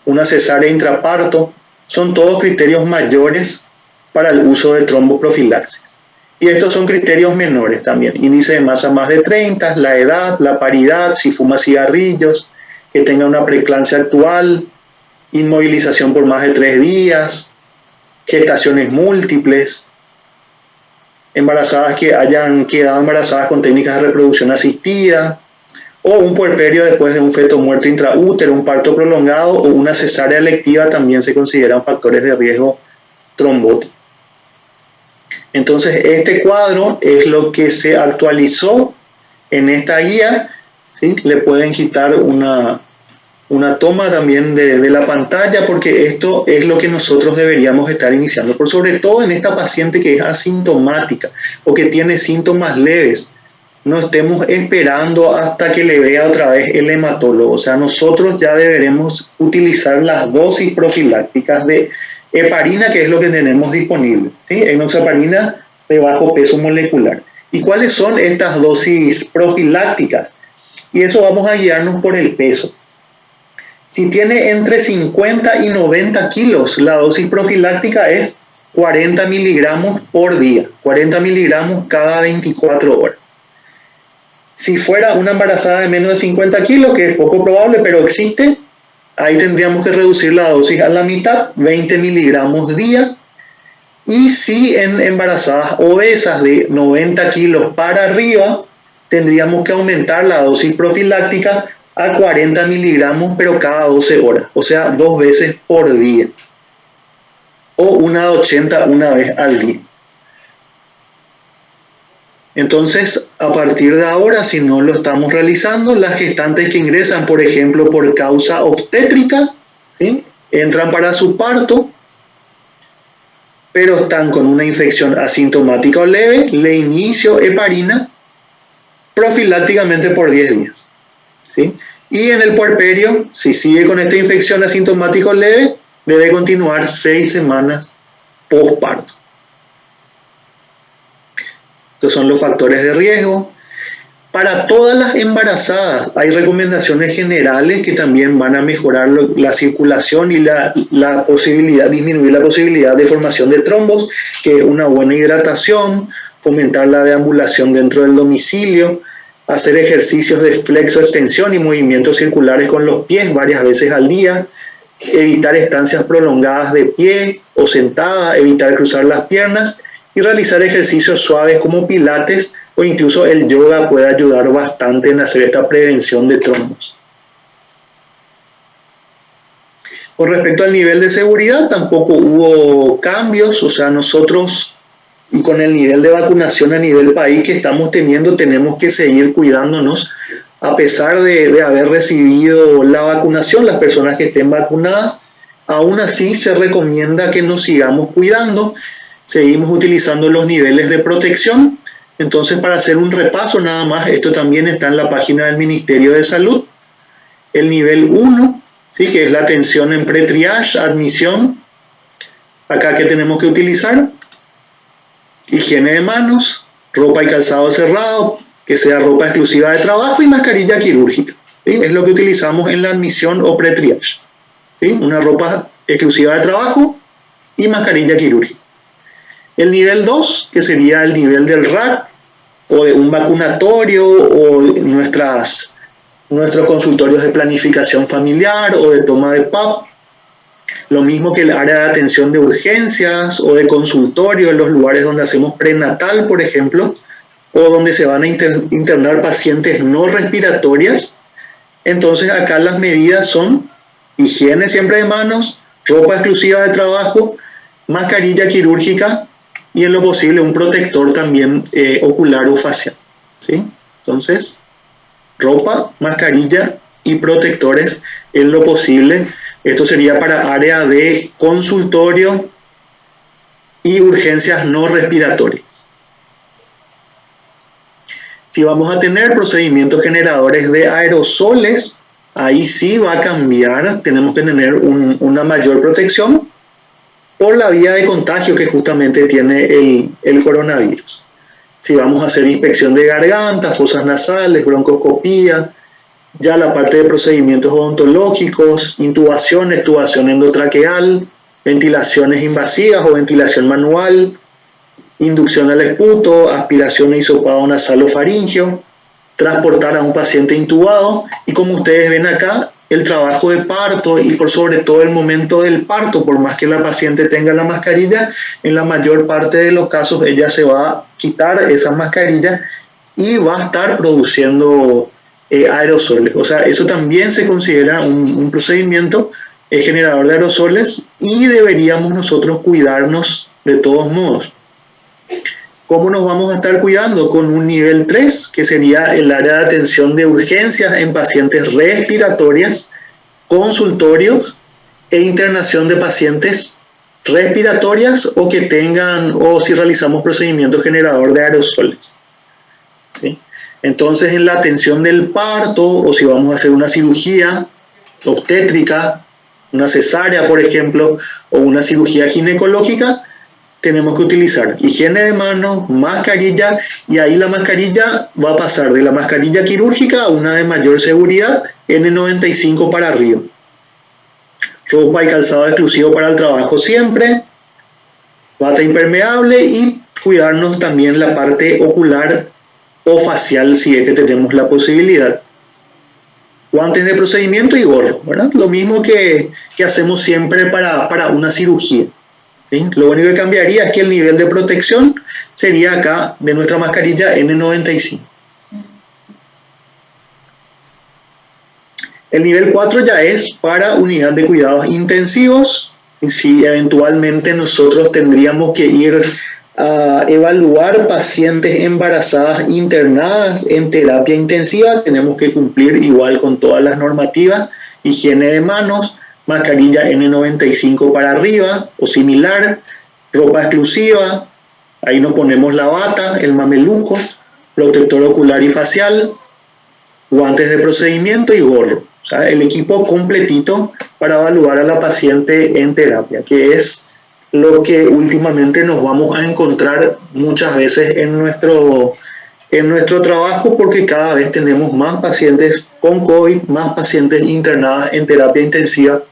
Speaker 2: una cesárea intraparto, son todos criterios mayores para el uso de tromboprofilaxis. Y estos son criterios menores también, índice de masa más de 30, la edad, la paridad, si fuma cigarrillos, que tenga una preeclampsia actual, inmovilización por más de 3 días, gestaciones múltiples, embarazadas que hayan quedado embarazadas con técnicas de reproducción asistida, o un puerperio después de un feto muerto intraútero, un parto prolongado o una cesárea electiva también se consideran factores de riesgo trombótico. Entonces, este cuadro es lo que se actualizó en esta guía, ¿sí? Le pueden quitar una toma también de la pantalla porque esto es lo que nosotros deberíamos estar iniciando, por sobre todo en esta paciente que es asintomática o que tiene síntomas leves. No estemos esperando hasta que le vea otra vez el hematólogo. O sea, nosotros ya deberemos utilizar las dosis profilácticas de heparina, que es lo que tenemos disponible, ¿sí? Enoxaparina de bajo peso molecular. ¿Y cuáles son estas dosis profilácticas? Y eso vamos a guiarnos por el peso. Si tiene entre 50 y 90 kilos, la dosis profiláctica es 40 miligramos por día, 40 miligramos cada 24 horas. Si fuera una embarazada de menos de 50 kilos, que es poco probable, pero existe, ahí tendríamos que reducir la dosis a la mitad, 20 miligramos día. Y si en embarazadas obesas de 90 kilos para arriba, tendríamos que aumentar la dosis profiláctica a 40 miligramos, pero cada 12 horas, o sea, 2 veces por día. O una de 80 una vez al día. Entonces, a partir de ahora, si no lo estamos realizando, las gestantes que ingresan, por ejemplo, por causa obstétrica, ¿sí? Entran para su parto, pero están con una infección asintomática o leve, le inicio heparina profilácticamente por 10 días. ¿Sí? Y en el puerperio, si sigue con esta infección asintomática o leve, debe continuar 6 semanas posparto. Estos son los factores de riesgo. Para todas las embarazadas hay recomendaciones generales que también van a mejorar la circulación y la posibilidad, disminuir la posibilidad de formación de trombos, que es una buena hidratación, fomentar la deambulación dentro del domicilio, hacer ejercicios de flexo, extensión y movimientos circulares con los pies varias veces al día, evitar estancias prolongadas de pie o sentada, evitar cruzar las piernas y realizar ejercicios suaves como pilates o incluso el yoga puede ayudar bastante en hacer esta prevención de trombos. Con respecto al nivel de seguridad, tampoco hubo cambios, o sea, nosotros y con el nivel de vacunación a nivel país que estamos teniendo, tenemos que seguir cuidándonos. A pesar de haber recibido la vacunación, las personas que estén vacunadas, aún así se recomienda que nos sigamos cuidando, seguimos utilizando los niveles de protección. Entonces, para hacer un repaso nada más, esto también está en la página del Ministerio de Salud. El nivel 1, ¿sí? Que es la atención en pre-triage, admisión. Acá, ¿qué tenemos que utilizar? Higiene de manos, ropa y calzado cerrado, que sea ropa exclusiva de trabajo y mascarilla quirúrgica. ¿Sí? Es lo que utilizamos en la admisión o pre-triage. ¿Sí? Una ropa exclusiva de trabajo y mascarilla quirúrgica. El nivel 2, que sería el nivel del RAC o de un vacunatorio o nuestros consultorios de planificación familiar o de toma de PAP. Lo mismo que el área de atención de urgencias o de consultorio en los lugares donde hacemos prenatal, por ejemplo, o donde se van a internar pacientes no respiratorias. Entonces acá las medidas son higiene siempre de manos, ropa exclusiva de trabajo, mascarilla quirúrgica y en lo posible un protector también ocular o facial. ¿Sí? Entonces, ropa, mascarilla y protectores en lo posible. Esto sería para área de consultorio y urgencias no respiratorias. Si vamos a tener procedimientos generadores de aerosoles, ahí sí va a cambiar, tenemos que tener una mayor protección por la vía de contagio que justamente tiene el coronavirus. Si vamos a hacer inspección de garganta, fosas nasales, broncoscopía, ya la parte de procedimientos odontológicos, intubación, extubación endotraqueal, ventilaciones invasivas o ventilación manual, inducción al esputo, aspiración e hisopado nasal o faríngeo, transportar a un paciente intubado y como ustedes ven acá, el trabajo de parto y por sobre todo el momento del parto, por más que la paciente tenga la mascarilla, en la mayor parte de los casos ella se va a quitar esa mascarilla y va a estar produciendo aerosoles. O sea, eso también se considera un procedimiento generador de aerosoles y deberíamos nosotros cuidarnos de todos modos. ¿Cómo nos vamos a estar cuidando? Con un nivel 3, que sería el área de atención de urgencias en pacientes respiratorias, consultorios e internación de pacientes respiratorias o que tengan, o si realizamos procedimientos generador de aerosoles. ¿Sí? Entonces, en la atención del parto o si vamos a hacer una cirugía obstétrica, una cesárea, por ejemplo, o una cirugía ginecológica, tenemos que utilizar higiene de manos, mascarilla, y ahí la mascarilla va a pasar de la mascarilla quirúrgica a una de mayor seguridad, N95 para arriba. Ropa y calzado exclusivo para el trabajo siempre, bata impermeable y cuidarnos también la parte ocular o facial si es que tenemos la posibilidad. Guantes de procedimiento y gorro, ¿verdad? Lo mismo que hacemos siempre para una cirugía. ¿Sí? Lo único que cambiaría es que el nivel de protección sería acá de nuestra mascarilla N95. El nivel 4 ya es para unidad de cuidados intensivos. Si eventualmente nosotros tendríamos que ir a evaluar pacientes embarazadas internadas en terapia intensiva, tenemos que cumplir igual con todas las normativas, higiene de manos, mascarilla N95 para arriba o similar, ropa exclusiva, ahí nos ponemos la bata, el mameluco, protector ocular y facial, guantes de procedimiento y gorro. O sea, el equipo completito para evaluar a la paciente en terapia, que es lo que últimamente nos vamos a encontrar muchas veces en nuestro trabajo, porque cada vez tenemos más pacientes con COVID, más pacientes internadas en terapia intensiva.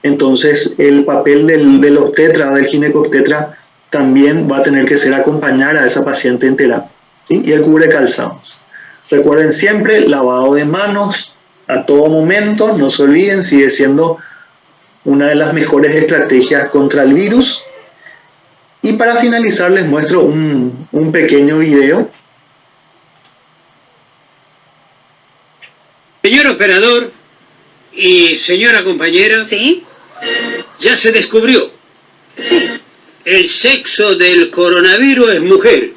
Speaker 2: Entonces el papel del obstetra, del ginecobstetra, también va a tener que ser acompañar a esa paciente en terapia, ¿sí? Y el cubre calzados. Recuerden siempre lavado de manos a todo momento, no se olviden, sigue siendo una de las mejores estrategias contra el virus. Y para finalizar les muestro un pequeño video.
Speaker 3: Señor operador y señora compañera,
Speaker 4: ¿Sí?
Speaker 3: ya se descubrió.
Speaker 4: Sí.
Speaker 3: El sexo del coronavirus es mujer.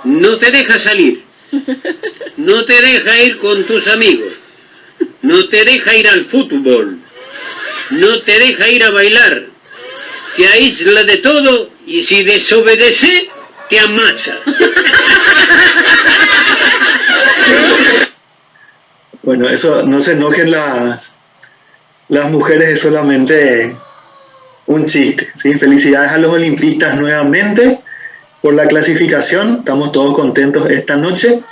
Speaker 3: No te deja salir. No te deja ir con tus amigos. No te deja ir al fútbol. No te deja ir a bailar. Te aísla de todo y si desobedece, te amasa.
Speaker 2: Bueno, eso no se enojen las mujeres, es solamente un chiste, ¿sí? Felicidades a los olimpistas nuevamente por la clasificación, estamos todos contentos esta noche.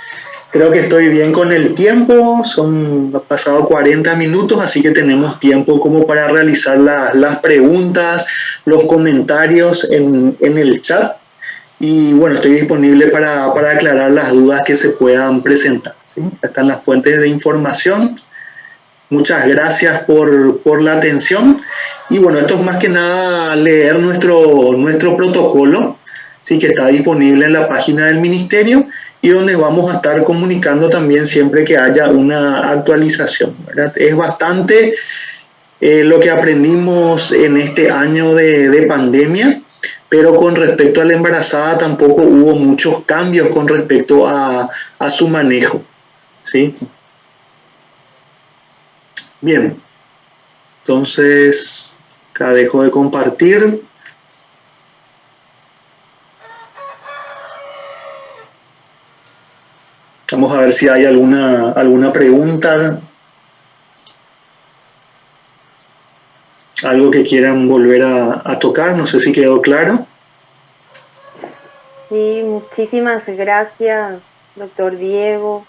Speaker 2: Creo que estoy bien con el tiempo, han pasado 40 minutos, así que tenemos tiempo como para realizar las preguntas, los comentarios en el chat. Y bueno, estoy disponible para aclarar las dudas que se puedan presentar, ¿sí? Están las fuentes de información. Muchas gracias por la atención. Y bueno, esto es más que nada leer nuestro protocolo, ¿sí? Que está disponible en la página del Ministerio y donde vamos a estar comunicando también siempre que haya una actualización, ¿verdad? Es bastante lo que aprendimos en este año de pandemia, pero con respecto a la embarazada tampoco hubo muchos cambios con respecto a su manejo, ¿sí? Bien, entonces acá dejo de compartir. Vamos a ver si hay alguna pregunta, algo que quieran volver a tocar, no sé si quedó claro.
Speaker 5: Sí, muchísimas gracias, doctor Diego.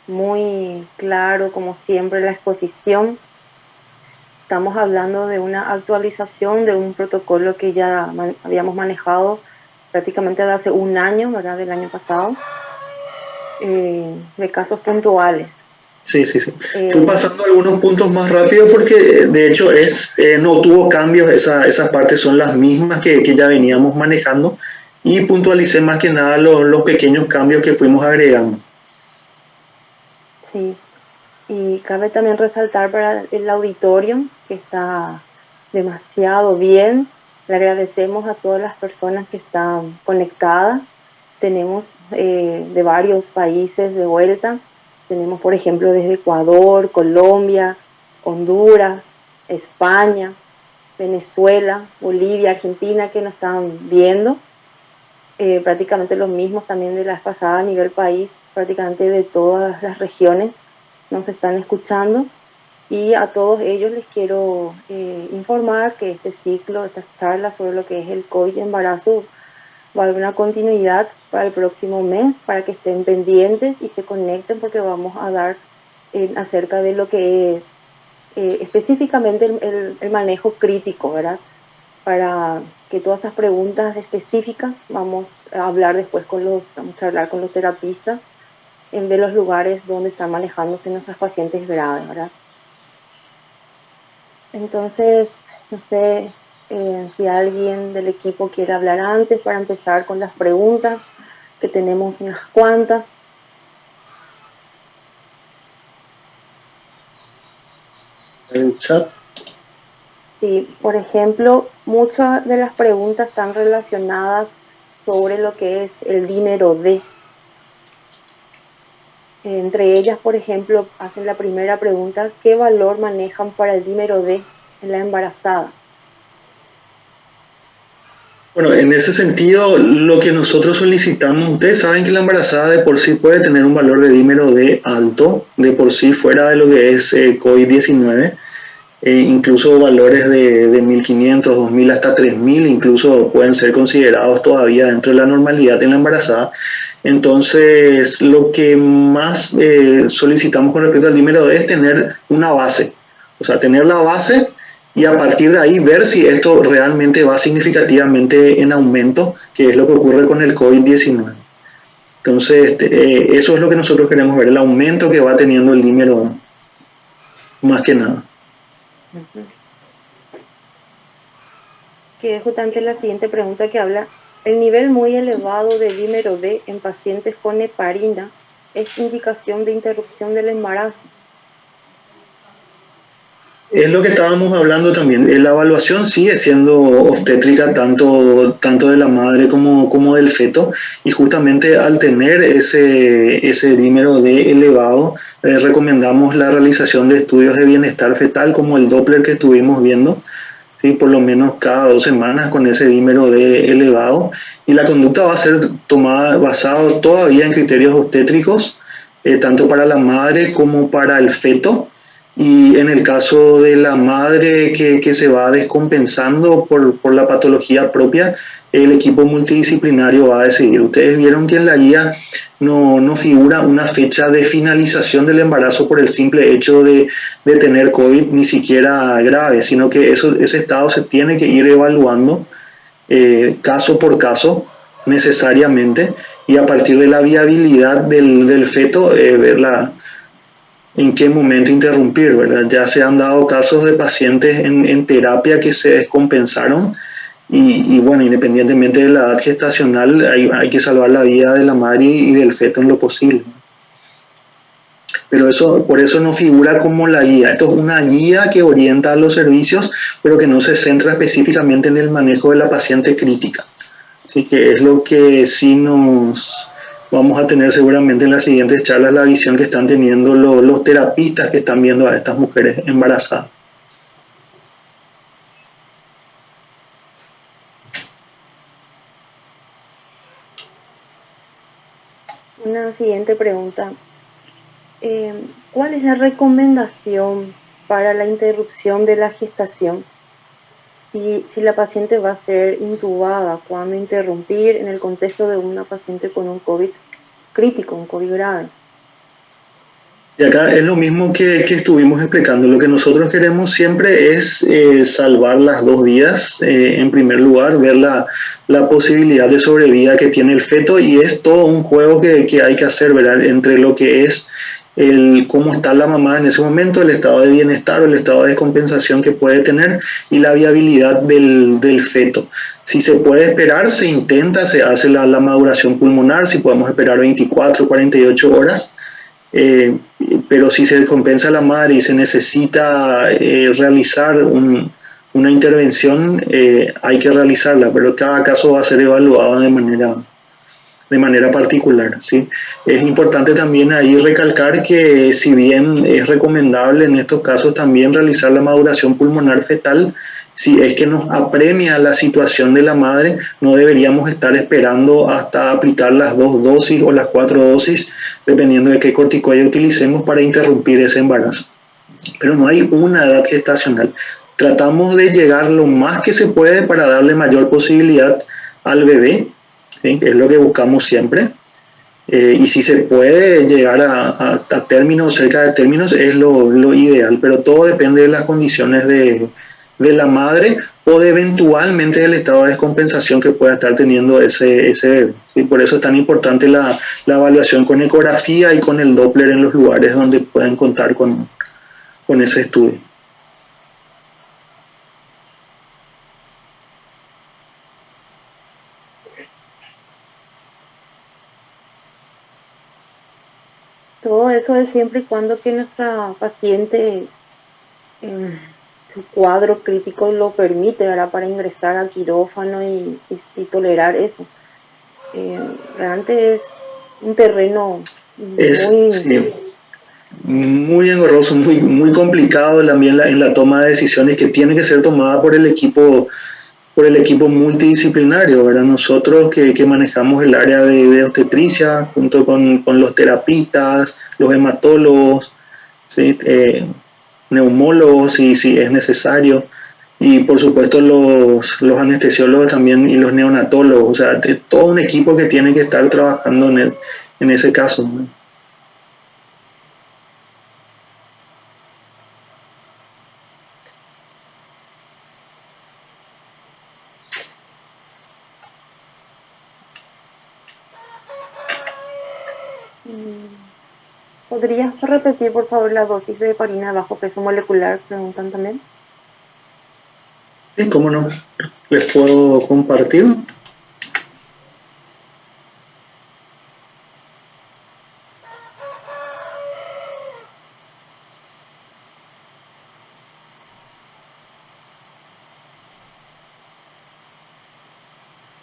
Speaker 5: Muy claro, como siempre, la exposición. Estamos hablando de una actualización de un protocolo que ya habíamos manejado prácticamente desde hace un año, ¿verdad? Del año pasado, de casos puntuales.
Speaker 2: Sí. Fui pasando algunos puntos más rápido porque de hecho no tuvo cambios, esas partes son las mismas que ya veníamos manejando y puntualicé más que nada los pequeños cambios que fuimos agregando.
Speaker 5: Sí, y cabe también resaltar para el auditorio que está demasiado bien. Le agradecemos a todas las personas que están conectadas. Tenemos de varios países de vuelta. Tenemos, por ejemplo, desde Ecuador, Colombia, Honduras, España, Venezuela, Bolivia, Argentina, que nos están viendo. Prácticamente los mismos también de la vez pasada a nivel país, prácticamente de todas las regiones nos están escuchando. Y a todos ellos les quiero informar que este ciclo, estas charlas sobre lo que es el COVID embarazo, va a haber una continuidad para el próximo mes, para que estén pendientes y se conecten porque vamos a dar acerca de lo que es específicamente el manejo crítico, ¿verdad? Para que todas esas preguntas específicas vamos a hablar después vamos a hablar con los terapistas de los lugares donde están manejándose nuestras pacientes graves, ¿verdad? Entonces, no sé si alguien del equipo quiere hablar antes para empezar con las preguntas, que tenemos unas cuantas.
Speaker 2: El chat.
Speaker 5: Sí, por ejemplo, muchas de las preguntas están relacionadas sobre lo que es el dímero D. Entre ellas, por ejemplo, hacen la primera pregunta: ¿qué valor manejan para el dímero D en la embarazada?
Speaker 2: Bueno, en ese sentido, lo que nosotros solicitamos, ustedes saben que la embarazada de por sí puede tener un valor de dímero D alto, de por sí fuera de lo que es COVID-19, incluso valores de 1500, 2000 hasta 3000, incluso pueden ser considerados todavía dentro de la normalidad en la embarazada. Entonces, lo que más solicitamos con respecto al dímero D es tener una base, o sea, tener la base y a partir de ahí ver si esto realmente va significativamente en aumento, que es lo que ocurre con el COVID-19. Entonces, eso es lo que nosotros queremos ver, el aumento que va teniendo el dímero, más que nada.
Speaker 5: Ujú. Que es justamente la siguiente pregunta que habla. El nivel muy elevado de dímero D en pacientes con heparina es indicación de interrupción del embarazo.
Speaker 2: Es lo que estábamos hablando también. La evaluación sigue siendo obstétrica tanto de la madre como del feto, y justamente al tener ese dímero D elevado, recomendamos la realización de estudios de bienestar fetal como el Doppler que estuvimos viendo, ¿sí? Por lo menos cada 2 semanas con ese dímero D elevado, y la conducta va a ser tomada basado todavía en criterios obstétricos, tanto para la madre como para el feto. Y en el caso de la madre que se va descompensando por la patología propia, el equipo multidisciplinario va a decidir. Ustedes vieron que en la guía no figura una fecha de finalización del embarazo por el simple hecho de tener COVID, ni siquiera grave, sino que ese estado se tiene que ir evaluando caso por caso necesariamente, y a partir de la viabilidad del feto, ver en qué momento interrumpir, ¿verdad? Ya se han dado casos de pacientes en terapia que se descompensaron, y bueno, independientemente de la edad gestacional, hay que salvar la vida de la madre y del feto en lo posible. Pero por eso no figura como la guía. Esto es una guía que orienta a los servicios, pero que no se centra específicamente en el manejo de la paciente crítica. Así que es lo que sí nos vamos a tener seguramente en las siguientes charlas, la visión que están teniendo los terapistas que están viendo a estas mujeres embarazadas.
Speaker 5: Una siguiente pregunta. ¿Cuál es la recomendación para la interrupción de la gestación? Si la paciente va a ser intubada, ¿cuándo interrumpir en el contexto de una paciente con un COVID crítico, un COVID grave?
Speaker 2: Y acá es lo mismo que estuvimos explicando. Lo que nosotros queremos siempre es salvar las dos vidas. En primer lugar, ver la posibilidad de sobrevida que tiene el feto, y es todo un juego que hay que hacer, ¿verdad? Entre lo que es cómo está la mamá en ese momento, el estado de bienestar o el estado de descompensación que puede tener, y la viabilidad del feto. Si se puede esperar, se intenta, se hace la maduración pulmonar, si podemos esperar 24, 48 horas. Pero si se descompensa la madre y se necesita realizar una intervención, hay que realizarla, pero cada caso va a ser evaluado de manera particular, ¿sí? Es importante también ahí recalcar que, si bien es recomendable en estos casos también realizar la maduración pulmonar fetal, si es que nos apremia la situación de la madre, no deberíamos estar esperando hasta aplicar las 2 dosis o las 4 dosis, dependiendo de qué corticoide utilicemos, para interrumpir ese embarazo. Pero no hay una edad gestacional. Tratamos de llegar lo más que se puede para darle mayor posibilidad al bebé, ¿sí? Es lo que buscamos siempre. Y si se puede llegar a términos, cerca de términos, es lo ideal, pero todo depende de las condiciones de la madre, o de eventualmente del estado de descompensación que pueda estar teniendo ese bebé, ¿sí? Por eso es tan importante la evaluación con ecografía y con el Doppler en los lugares donde pueden contar con ese estudio.
Speaker 5: Todo eso es siempre y cuando que nuestra paciente, su cuadro crítico lo permite, ¿verdad? Para ingresar al quirófano y tolerar eso. Realmente es un terreno muy...
Speaker 2: Sí, muy engorroso, muy complicado también en la toma de decisiones, que tiene que ser tomada por el equipo multidisciplinario, ¿verdad? Nosotros que manejamos el área de obstetricia, junto con los terapistas, los hematólogos, ¿sí? Neumólogos, si es necesario, y por supuesto los anestesiólogos también, y los neonatólogos, o sea, todo un equipo que tiene que estar trabajando en ese caso, ¿no?
Speaker 5: ¿Podrías repetir, por favor, la dosis de heparina de bajo peso molecular? Preguntan también.
Speaker 2: Sí, cómo no. Les puedo compartir.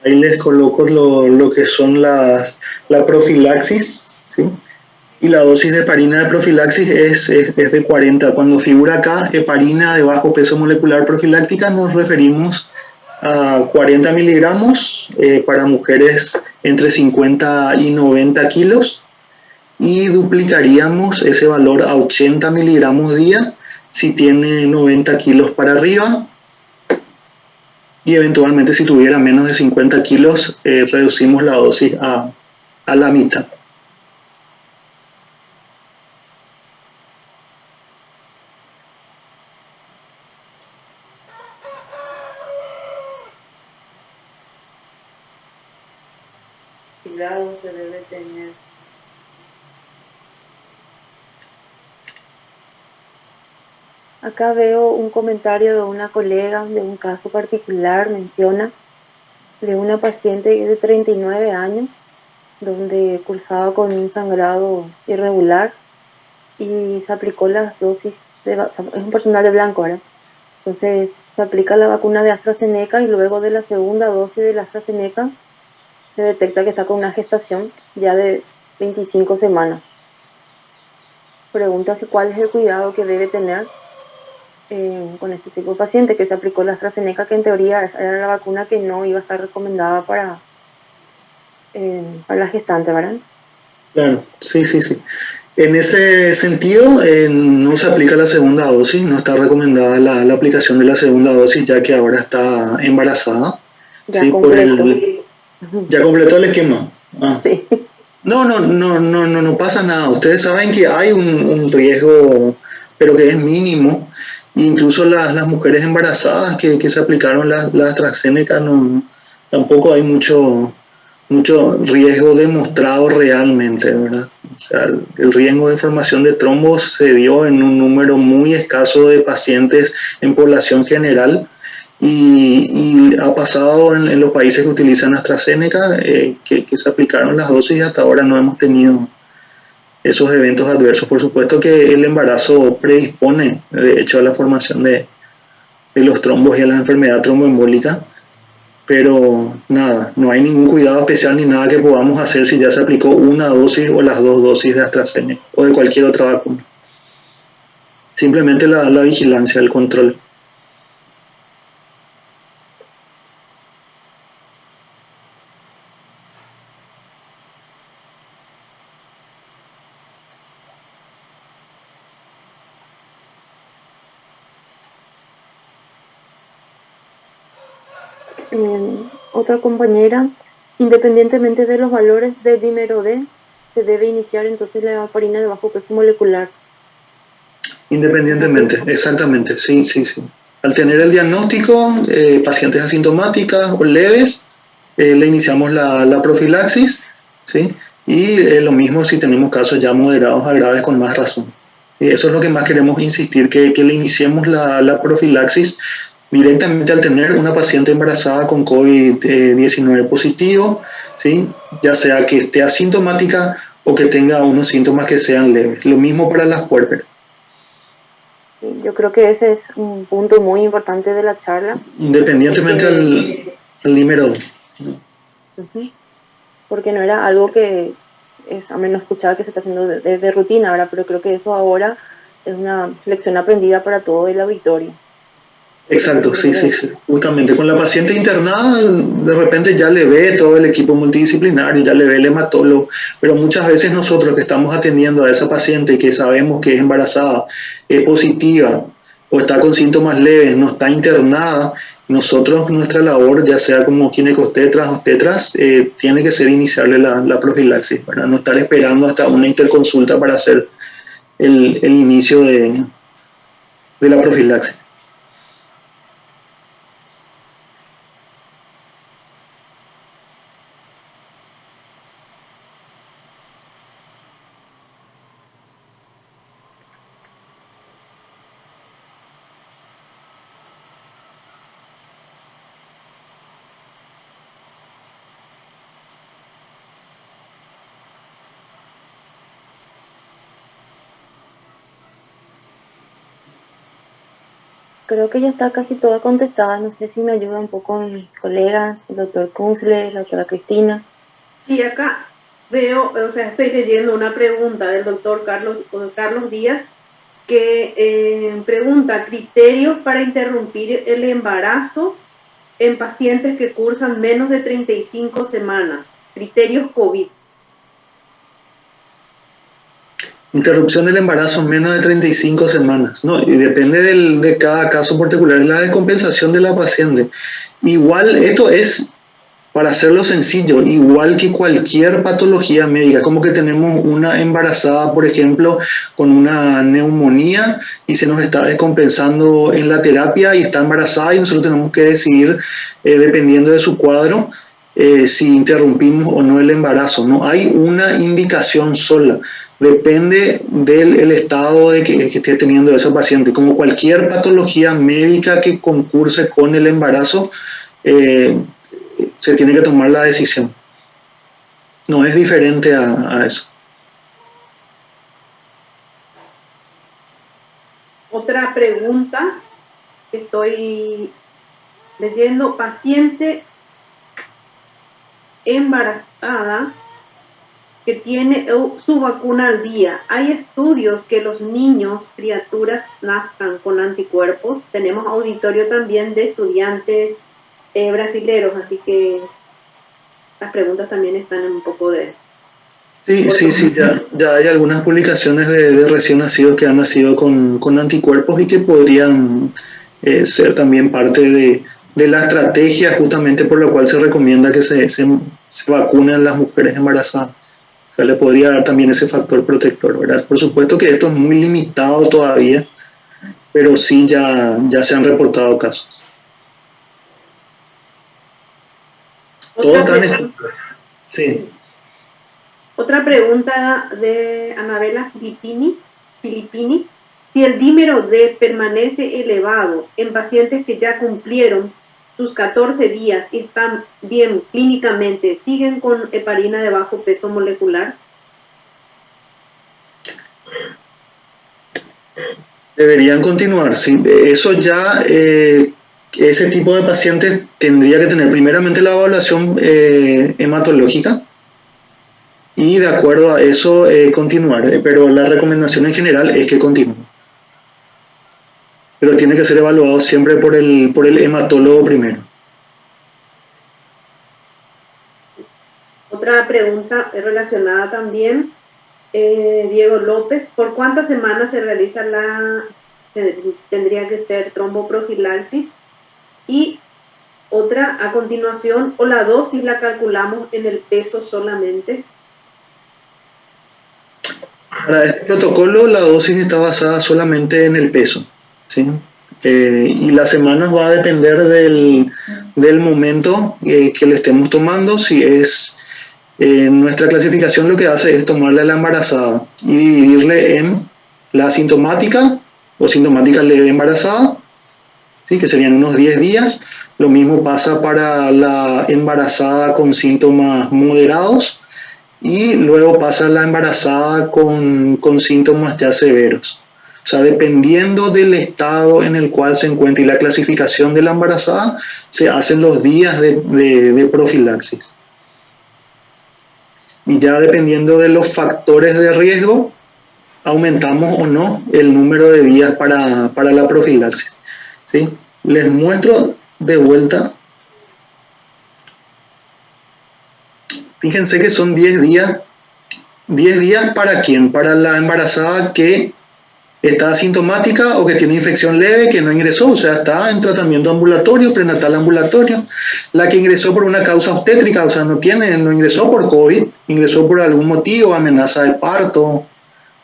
Speaker 2: Ahí les coloco lo que son la profilaxis, ¿sí? Y la dosis de heparina de profilaxis es de 40. Cuando figura acá heparina de bajo peso molecular profiláctica, nos referimos a 40 miligramos para mujeres entre 50 y 90 kilos, y duplicaríamos ese valor a 80 miligramos día si tiene 90 kilos para arriba, y eventualmente si tuviera menos de 50 kilos reducimos la dosis a la mitad.
Speaker 5: Cuidado se debe tener. Acá veo un comentario de una colega de un caso particular, menciona, de una paciente de 39 años, donde cursaba con un sangrado irregular y se aplicó las dosis, es un personal de blanco, ¿verdad? Entonces se aplica la vacuna de AstraZeneca y luego de la segunda dosis de la AstraZeneca se detecta que está con una gestación ya de 25 semanas. Pregunta si cuál es el cuidado que debe tener con este tipo de paciente que se aplicó la AstraZeneca, que en teoría era la vacuna que no iba a estar recomendada para la gestante, ¿verdad?
Speaker 2: Claro, sí, sí, sí. En ese sentido, no se aplica la segunda dosis, no está recomendada la aplicación de la segunda dosis ya que ahora está embarazada.
Speaker 5: Ya
Speaker 2: Sí,
Speaker 5: completo.
Speaker 2: ya completó el esquema. Ah.
Speaker 5: Sí.
Speaker 2: No pasa nada. Ustedes saben que hay un riesgo, pero que es mínimo. Incluso las mujeres embarazadas que se aplicaron la AstraZeneca, tampoco hay mucho riesgo demostrado realmente, ¿verdad? O sea, el riesgo de formación de trombos se dio en un número muy escaso de pacientes en población general, y ha pasado en los países que utilizan AstraZeneca, que se aplicaron las dosis y hasta ahora no hemos tenido esos eventos adversos. Por supuesto que el embarazo predispone, de hecho, a la formación de los trombos y a la enfermedad tromboembólica, pero nada, no hay ningún cuidado especial ni nada que podamos hacer si ya se aplicó una dosis o las dos dosis de AstraZeneca o de cualquier otra vacuna. Simplemente la vigilancia, el control.
Speaker 5: Otra compañera, independientemente de los valores de dímero D, se debe iniciar entonces la heparina de bajo peso molecular. ¿Es así?
Speaker 2: Independientemente, exactamente, sí, sí, sí. Al tener el diagnóstico, pacientes asintomáticas o leves, le iniciamos la profilaxis, ¿sí? Y lo mismo si tenemos casos ya moderados a graves con más razón. Y eso es lo que más queremos insistir, que le iniciemos la profilaxis directamente al tener una paciente embarazada con COVID-19 positivo, ¿sí? Ya sea que esté asintomática o que tenga unos síntomas que sean leves. Lo mismo para las puérperas.
Speaker 5: Yo creo que ese es un punto muy importante de la charla,
Speaker 2: Independientemente
Speaker 5: porque,
Speaker 2: al número.
Speaker 5: ujú, porque no era algo que es, a menos escuchaba que se está haciendo de rutina, ¿verdad? Pero creo que eso ahora es una lección aprendida para todo el auditorio.
Speaker 2: Exacto, sí, sí, sí. Justamente con la paciente internada, de repente ya le ve todo el equipo multidisciplinario, ya le ve el hematólogo, pero muchas veces nosotros que estamos atendiendo a esa paciente que sabemos que es embarazada, es positiva o está con síntomas leves, no está internada, nosotros, nuestra labor, ya sea como ginecobstetras o obstetras, tiene que ser iniciarle la profilaxis, ¿verdad? No estar esperando hasta una interconsulta para hacer el inicio de la profilaxis.
Speaker 5: Creo que ya está casi toda contestada. No sé si me ayuda un poco mis colegas, el doctor Kunzle, la doctora Cristina.
Speaker 1: Sí, acá veo, o sea, estoy leyendo una pregunta del doctor Carlos Díaz, que pregunta criterios para interrumpir el embarazo en pacientes que cursan menos de 35 semanas, criterios COVID.
Speaker 2: Interrupción del embarazo menos de 35 semanas, ¿no? Y depende de cada caso particular, es la descompensación de la paciente. Igual, esto es, para hacerlo sencillo, igual que cualquier patología médica, como que tenemos una embarazada, por ejemplo, con una neumonía y se nos está descompensando en la terapia y está embarazada y nosotros tenemos que decidir, dependiendo de su cuadro, si interrumpimos o no el embarazo. No hay una indicación sola, depende del estado que esté teniendo esa paciente. Como cualquier patología médica que concurse con el embarazo, se tiene que tomar la decisión. No es diferente a eso.
Speaker 1: Otra pregunta que estoy leyendo, paciente embarazada que tiene su vacuna al día. ¿Hay estudios que los niños, criaturas, nazcan con anticuerpos? Tenemos auditorio también de estudiantes brasileros, así que las preguntas también están en un poco de...
Speaker 2: Sí, ya hay algunas publicaciones de recién nacidos que han nacido con anticuerpos y que podrían ser también parte de la estrategia justamente por la cual se recomienda que se vacunen las mujeres embarazadas. O sea, le podría dar también ese factor protector, ¿verdad? Por supuesto que esto es muy limitado todavía, pero sí ya se han reportado casos. Sí.
Speaker 1: Otra pregunta de Anabela Filippini. Si el dímero D permanece elevado en pacientes que ya cumplieron sus 14 días y están bien clínicamente, ¿siguen con heparina de bajo peso molecular?
Speaker 2: Deberían continuar, sí. Eso ya, ese tipo de pacientes tendría que tener primeramente la evaluación hematológica y de acuerdo a eso continuar, pero la recomendación en general es que continúe. Pero tiene que ser evaluado siempre por el hematólogo primero.
Speaker 1: Otra pregunta relacionada también, Diego López, ¿por cuántas semanas se realiza tendría que ser tromboprofilaxis? Y otra a continuación, ¿o la dosis la calculamos en el peso solamente?
Speaker 2: Para este protocolo la dosis está basada solamente en el peso, ¿sí? Y las semanas va a depender del momento que le estemos tomando. Si es nuestra clasificación, lo que hace es tomarle a la embarazada y dividirle en la asintomática o sintomática leve embarazada, ¿sí? Que serían unos 10 días. Lo mismo pasa para la embarazada con síntomas moderados y luego pasa la embarazada con síntomas ya severos. O sea, dependiendo del estado en el cual se encuentra y la clasificación de la embarazada, se hacen los días de profilaxis. Y ya dependiendo de los factores de riesgo, aumentamos o no el número de días para la profilaxis, ¿sí? Les muestro de vuelta. Fíjense que son 10 días. 10 días ¿para quién? Para la embarazada que está asintomática o que tiene infección leve, que no ingresó, o sea, está en tratamiento ambulatorio, prenatal ambulatorio. La que ingresó por una causa obstétrica, o sea, no ingresó por COVID, ingresó por algún motivo, amenaza de parto,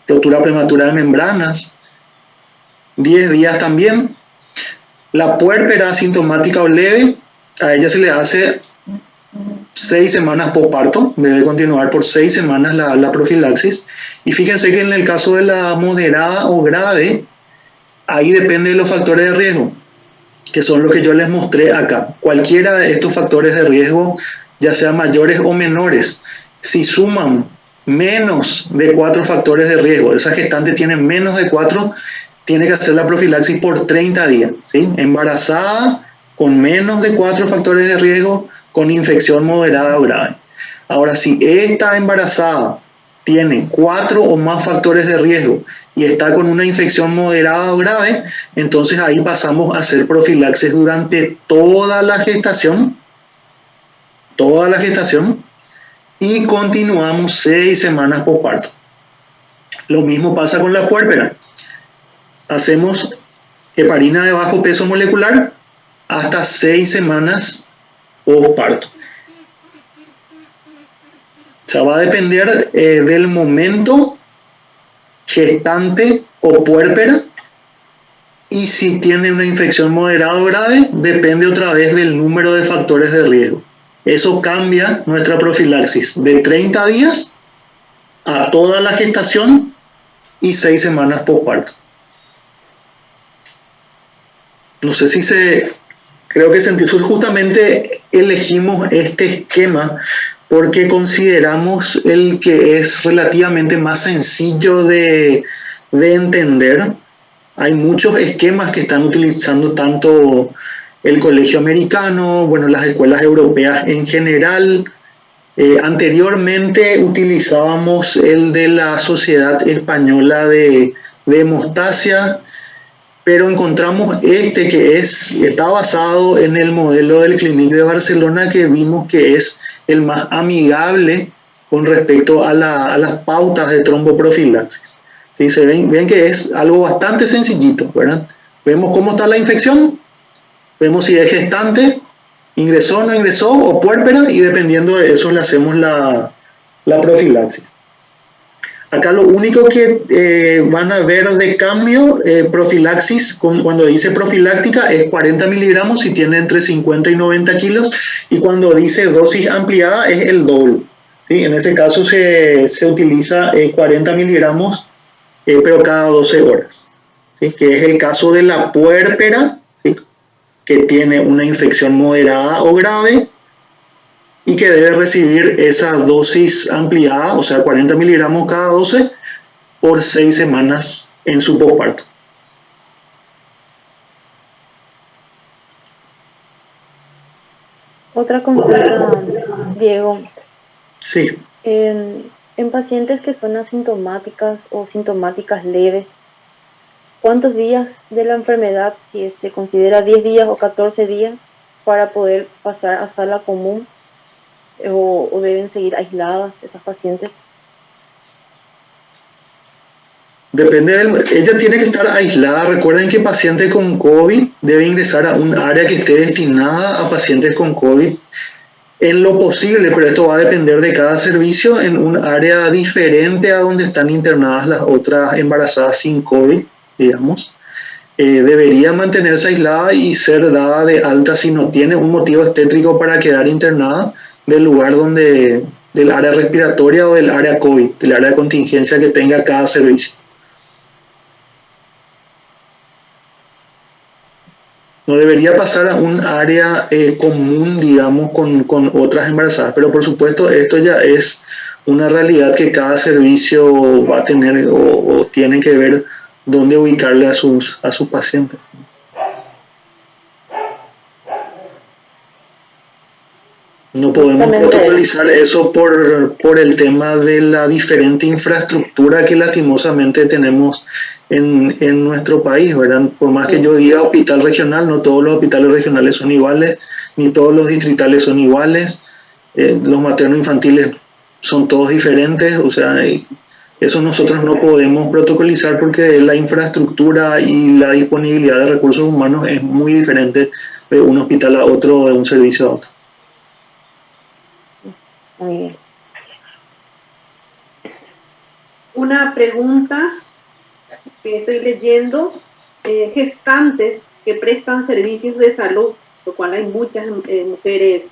Speaker 2: rotura prematura de membranas. 10 días también. La puérpera asintomática o leve, a ella se le hace 6 semanas posparto, debe continuar por 6 semanas la profilaxis. Y fíjense que en el caso de la moderada o grave, ahí depende de los factores de riesgo, que son los que yo les mostré acá. Cualquiera de estos factores de riesgo, ya sean mayores o menores, si suman menos de 4 factores de riesgo, esa gestante tiene menos de 4, tiene que hacer la profilaxis por 30 días, ¿sí? Embarazada, con menos de 4 factores de riesgo, con infección moderada o grave. Ahora, si esta embarazada tiene 4 o más factores de riesgo y está con una infección moderada o grave, entonces ahí pasamos a hacer profilaxis durante toda la gestación, y continuamos 6 semanas posparto. Lo mismo pasa con la puérpera. Hacemos heparina de bajo peso molecular hasta 6 semanas posparto. O sea, va a depender del momento gestante o puérpera, y si tiene una infección moderada o grave, depende otra vez del número de factores de riesgo. Eso cambia nuestra profilaxis de 30 días a toda la gestación y 6 semanas posparto. No sé si creo que justamente elegimos este esquema porque consideramos el que es relativamente más sencillo de entender. Hay muchos esquemas que están utilizando tanto el colegio americano, bueno, las escuelas europeas en general. Anteriormente utilizábamos el de la Sociedad Española de Hemostasia, pero encontramos este que está basado en el modelo del Clinic de Barcelona, que vimos que es el más amigable con respecto a las pautas de tromboprofilaxis. ¿Sí? Se ven que es algo bastante sencillito, ¿verdad? Vemos cómo está la infección, vemos si es gestante, ingresó o no ingresó, o puérpera, y dependiendo de eso le hacemos la profilaxis. Acá lo único que van a ver de cambio, profilaxis, cuando dice profiláctica, es 40 miligramos si tiene entre 50 y 90 kilos, y cuando dice dosis ampliada es el doble. ¿Sí? En ese caso se utiliza 40 miligramos, pero cada 12 horas. ¿Sí? Que es el caso de la puérpera, ¿sí? Que tiene una infección moderada o grave, y que debe recibir esa dosis ampliada, o sea, 40 miligramos cada 12, por 6 semanas en su posparto.
Speaker 5: Otra consulta, Diego.
Speaker 2: Sí.
Speaker 5: En pacientes que son asintomáticas o sintomáticas leves, ¿cuántos días de la enfermedad, si se considera 10 días o 14 días, para poder pasar a sala común? ¿O deben seguir aisladas esas pacientes?
Speaker 2: Depende ella tiene que estar aislada. Recuerden que paciente con COVID debe ingresar a un área que esté destinada a pacientes con COVID en lo posible, pero esto va a depender de cada servicio, en un área diferente a donde están internadas las otras embarazadas sin COVID, digamos. Debería mantenerse aislada y ser dada de alta si no tiene un motivo obstétrico para quedar internada del lugar del área respiratoria o del área COVID, del área de contingencia que tenga cada servicio. No debería pasar a un área común, digamos, con otras embarazadas, pero por supuesto esto ya es una realidad que cada servicio va a tener o tiene que ver dónde ubicarle a sus pacientes. No podemos protocolizar eso por el tema de la diferente infraestructura que lastimosamente tenemos en nuestro país, ¿verdad? Por más que yo diga hospital regional, no todos los hospitales regionales son iguales, ni todos los distritales son iguales, los materno-infantiles son todos diferentes, o sea, eso nosotros no podemos protocolizar porque la infraestructura y la disponibilidad de recursos humanos es muy diferente de un hospital a otro, de un servicio a otro.
Speaker 5: Muy bien.
Speaker 1: Una pregunta que estoy leyendo, gestantes que prestan servicios de salud, lo cual hay muchas mujeres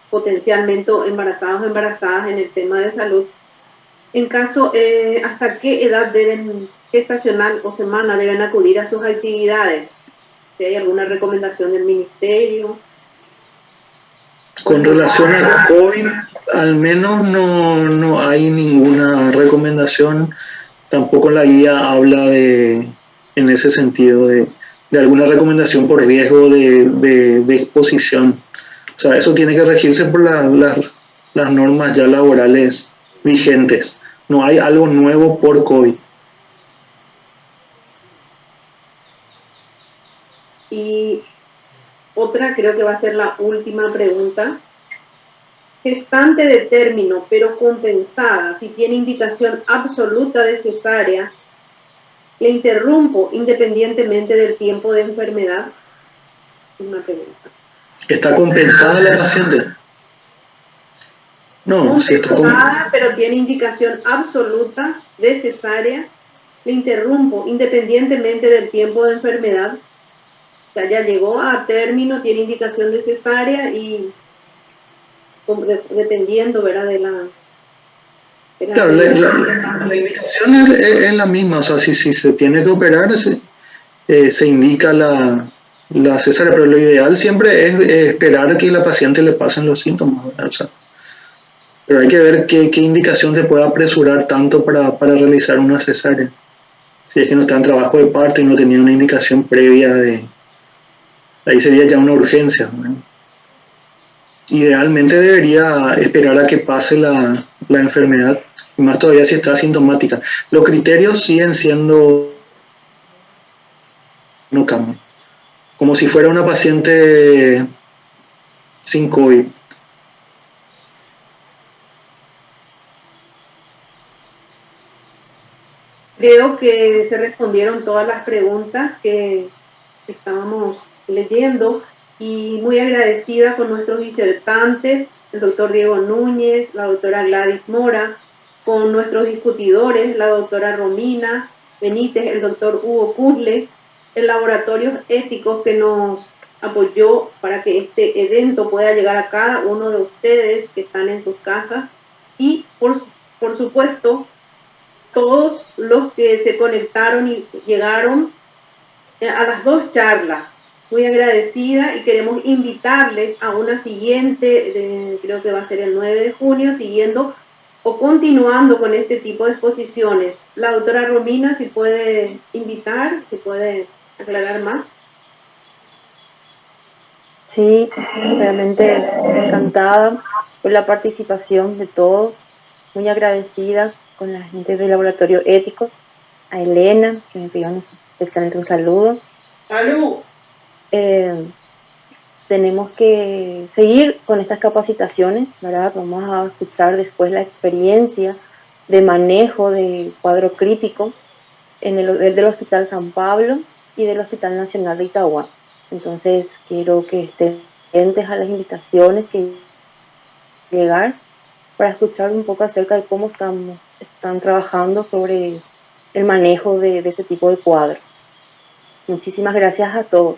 Speaker 1: potencialmente embarazadas o embarazadas en el tema de salud. En caso, ¿hasta qué edad gestacional o semana deben acudir a sus actividades? Si hay alguna recomendación del ministerio.
Speaker 2: Con relación a COVID, al menos no hay ninguna recomendación. Tampoco la guía habla de en ese sentido de alguna recomendación por riesgo de exposición. O sea, eso tiene que regirse por las normas ya laborales vigentes. No hay algo nuevo por COVID.
Speaker 1: Y otra, creo que va a ser la última pregunta. Gestante de término, pero compensada, si tiene indicación absoluta de cesárea, ¿le interrumpo independientemente del tiempo de enfermedad? Una pregunta.
Speaker 2: ¿Está compensada la paciente? No, si está
Speaker 1: compensada, pero tiene indicación absoluta de cesárea, le interrumpo independientemente del tiempo de enfermedad. O sea, ya llegó a término, tiene indicación de cesárea y dependiendo, ¿verdad?
Speaker 2: Claro, la indicación es la misma, o sea, si se tiene que operar, se indica la cesárea, pero lo ideal siempre es esperar que la paciente le pasen los síntomas, ¿verdad? O sea, pero hay que ver qué indicación se puede apresurar tanto para realizar una cesárea. Si es que no está en trabajo de parto y no tenía una indicación previa ahí sería ya una urgencia, ¿verdad? Idealmente debería esperar a que pase la enfermedad, y más todavía si está asintomática. Los criterios siguen siendo, no cambian, como si fuera una paciente sin COVID.
Speaker 1: Creo que se respondieron todas las preguntas que estábamos leyendo y muy agradecida con nuestros disertantes, el doctor Diego Núñez, la doctora Gladys Mora, con nuestros discutidores, la doctora Romina Benítez, el doctor Hugo Kuzle, el laboratorio éticos que nos apoyó para que este evento pueda llegar a cada uno de ustedes que están en sus casas y por supuesto todos los que se conectaron y llegaron a las dos charlas. Muy agradecida y queremos invitarles a una siguiente, creo que va a ser el 9 de junio, siguiendo o continuando con este tipo de exposiciones. La doctora Romina, si puede invitar, si puede aclarar más.
Speaker 5: Sí, realmente encantada por la participación de todos, muy agradecida con la gente del Laboratorio Éticos, a Elena, que me pidió especialmente un saludo.
Speaker 1: ¡Salud!
Speaker 5: Tenemos que seguir con estas capacitaciones, ¿verdad? Vamos a escuchar después la experiencia de manejo de cuadro crítico en el del Hospital San Pablo y del Hospital Nacional de Itagua. Entonces, quiero que estén atentos a las invitaciones que llegar para escuchar un poco acerca de cómo están trabajando sobre el manejo de ese tipo de cuadro. Muchísimas gracias a todos.